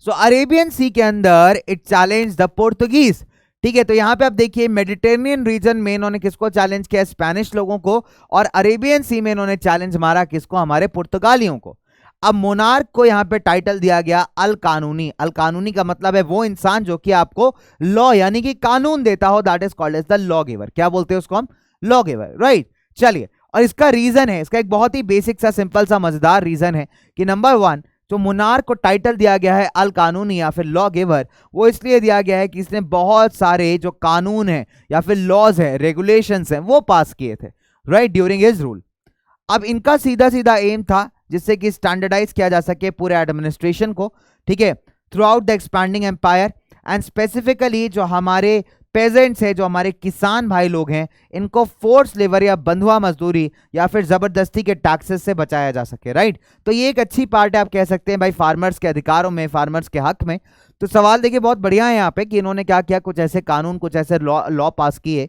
सो अरेबियन सी के अंदर इट चैलेंज द पोर्तुगीज। ठीक है, तो यहां पे आप देखिए मेडिटेरेनियन रीजन में इन्होंने किसको चैलेंज किया, स्पेनिश लोगों को, और अरेबियन सी में इन्होंने चैलेंज मारा किसको, हमारे पुर्तगालियों को। अब मोनार्क को यहां पे टाइटल दिया गया अल कानूनी। अल कानूनी का मतलब है वो इंसान जो कि आपको लॉ यानी कि कानून देता हो, that is called as the law giver. क्या बोलते हैं उसको हम, लॉ गिवर, राइट। चलिए, और इसका रीजन है, इसका एक बहुत ही बेसिक सा सिंपल सा मजेदार रीजन है कि नंबर 1, जो मुनार्क को टाइटल दिया गया है अल कानूनी या फिर लॉ गिवर, वो इसलिए दिया गया है कि इसने बहुत सारे जो कानून है या फिर लॉज है, रेगुलेशंस हैं, वो पास किए थे, राइट, ड्यूरिंग हिज रूल। अब इनका सीधा सीधा एम था जिससे कि स्टैंडर्डाइज किया जा सके पूरे एडमिनिस्ट्रेशन को, ठीक है, throughout the expanding empire, and specifically जो हमारे पेजेंट्स है, जो हमारे किसान भाई लोग हैं, इनको फोर्स लेबर या बंधुआ मजदूरी या फिर जबरदस्ती के टैक्सेस से बचाया जा सके, राइट। तो ये एक अच्छी पार्ट है, आप कह सकते हैं भाई फार्मर्स के अधिकारों में, फार्मर्स के हक में। तो सवाल देखिए बहुत बढ़िया है यहाँ पे कि इन्होंने क्या किया, कुछ ऐसे कानून, कुछ ऐसे लॉ पास किए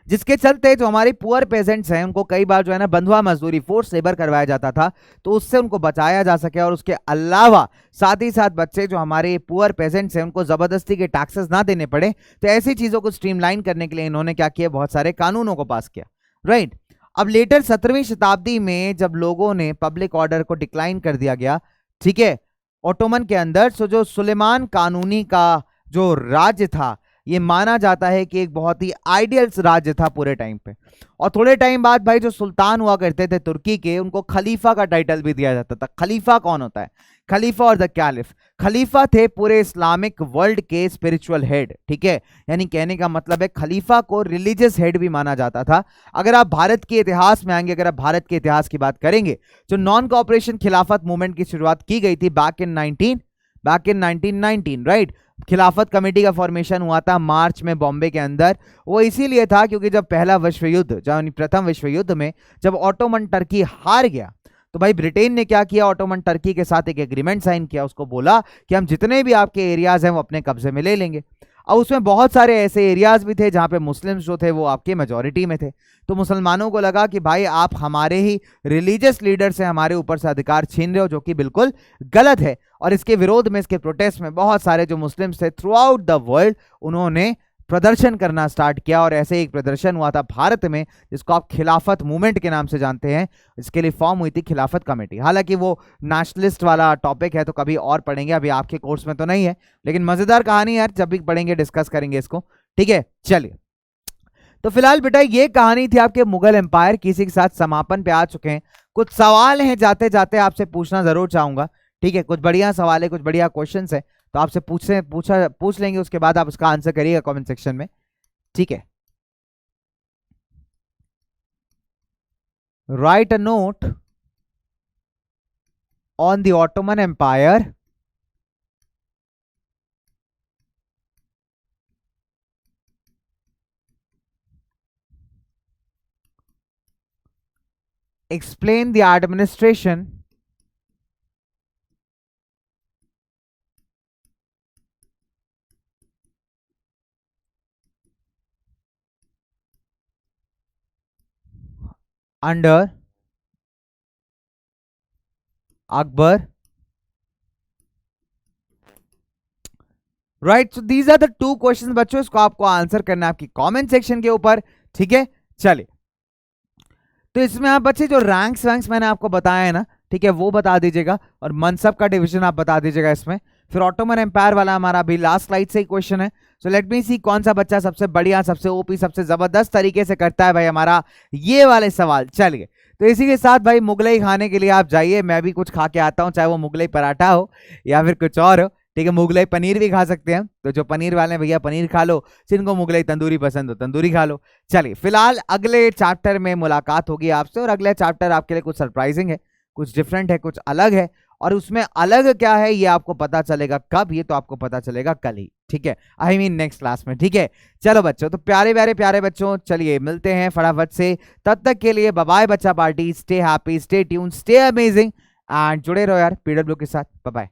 जिसके चलते जो हमारे पुअर पेजेंट्स हैं उनको कई बार जो है ना बंधुआ मजदूरी, फोर्स लेबर करवाया जाता था, तो उससे उनको बचाया जा सके। और उसके अलावा साथ ही साथ बच्चे जो हमारे पुअर पेजेंट्स हैं उनको जबरदस्ती के टैक्सेस ना देने पड़े। तो ऐसी चीजों को स्ट्रीमलाइन करने के लिए इन्होंने क्या किया, बहुत सारे कानूनों को पास किया, राइट। अब लेटर 17वीं शताब्दी में जब लोगों ने पब्लिक ऑर्डर को डिक्लाइन कर दिया गया, ठीक है, ओटोमन के अंदर, सो जो सुलेमान कानूनी का जो राज्य था, ये माना जाता है कि एक बहुत ही आइडियल राज्य था पूरे टाइम पे। और थोड़े टाइम बाद भाई जो सुल्तान हुआ करते थे तुर्की के, उनको खलीफा का टाइटल भी दिया जाता था। खलीफा कौन होता है, खलीफा और द कैलिफ, खलीफा थे पूरे इस्लामिक वर्ल्ड के स्पिरिचुअल हेड, ठीक है, यानी कहने का मतलब है खलीफा को रिलीजियस हेड भी माना जाता था। अगर आप भारत के इतिहास में आएंगे, अगर आप भारत के इतिहास की बात करेंगे, जो नॉन कोऑपरेशन खिलाफत मूवमेंट की शुरुआत की गई थी बैक इन 1919, राइट। खिलाफत कमेटी का फॉर्मेशन हुआ था मार्च में बॉम्बे के अंदर। वो इसीलिए था क्योंकि जब पहला विश्व युद्ध, जब प्रथम विश्व युद्ध में जब ऑटोमन टर्की हार गया, तो भाई ब्रिटेन ने क्या किया, ऑटोमन टर्की के साथ एक एग्रीमेंट साइन किया। उसको बोला कि हम जितने भी आपके एरियाज हैं वो अपने कब्जे में ले लेंगे। अब उसमें बहुत सारे ऐसे एरियाज भी थे जहां पे मुस्लिम्स जो थे वो आपके मेजॉरिटी में थे। तो मुसलमानों को लगा कि भाई आप हमारे ही रिलीजियस लीडर से हमारे ऊपर से अधिकार छीन रहे हो, जो कि बिल्कुल गलत है। और इसके विरोध में, इसके प्रोटेस्ट में बहुत सारे जो मुस्लिम्स थे थ्रू आउट द वर्ल्ड, उन्होंने प्रदर्शन करना स्टार्ट किया। और ऐसे एक प्रदर्शन हुआ था भारत में जिसको आप खिलाफत मूवमेंट के नाम से जानते हैं। इसके लिए फॉर्म हुई थी खिलाफत कमेटी। हालांकि वो नेशनलिस्ट वाला टॉपिक है तो कभी और पढ़ेंगे, अभी आपके कोर्स में तो नहीं है, लेकिन मजेदार कहानी यार, जब भी पढ़ेंगे डिस्कस करेंगे इसको, ठीक है। चलिए, तो फिलहाल बेटा ये कहानी थी आपके मुगल एम्पायर की, इसी के साथ समापन पे आ चुके हैं। कुछ सवाल हैं जाते जाते आपसे पूछना जरूर चाहूंगा, ठीक है, कुछ बढ़िया सवाल है, कुछ बढ़िया क्वेश्चंस है, तो आपसे पूछ लेंगे, उसके बाद आप उसका आंसर करिएगा कमेंट सेक्शन में, ठीक है। Write a note on the Ottoman empire explain the administration under Akbar, right. So these are the 2 questions बच्चों, इसको आपको आंसर करना है आपकी कमेंट सेक्शन के ऊपर, ठीक है। चलिए, तो इसमें आप बच्चे जो रैंक्स वैंक्स मैंने आपको बताया है ना, ठीक है, वो बता दीजिएगा, और मनसब का डिवीजन आप बता दीजिएगा इसमें। फिर ऑटोमन एम्पायर वाला हमारा अभी लास्ट स्लाइड से ही क्वेश्चन है। सो लेट मी सी कौन सा बच्चा सबसे बढ़िया, सबसे ओपी, सबसे जबरदस्त तरीके से करता है भाई हमारा ये वाले सवाल। चलिए, तो इसी के साथ भाई मुगलई खाने के लिए आप जाइए, मैं भी कुछ खा के आता हूँ, चाहे वो मुगलई पराठा हो या फिर कुछ और हो, ठीक है। मुगलई पनीर भी खा सकते हैं, तो जो पनीर वाले हैं भैया पनीर खा लो, जिनको मुगलई तंदूरी पसंद हो तंदूरी खा लो। चलिए, फिलहाल अगले चैप्टर में मुलाकात होगी आपसे, और अगले चैप्टर आपके लिए कुछ सरप्राइजिंग है, कुछ डिफरेंट है, कुछ अलग है, और उसमें अलग क्या है ये आपको पता चलेगा कब, ये तो आपको पता चलेगा कल ही, ठीक है, आई मीन नेक्स्ट क्लास में, ठीक है। चलो बच्चों, तो प्यारे बच्चों, चलिए मिलते हैं फटाफट से, तब तक के लिए बाय बाय बच्चा party, stay happy, stay tuned, stay amazing and जुड़े रहो यार पीडब्ल्यू के साथ। बाय बाय।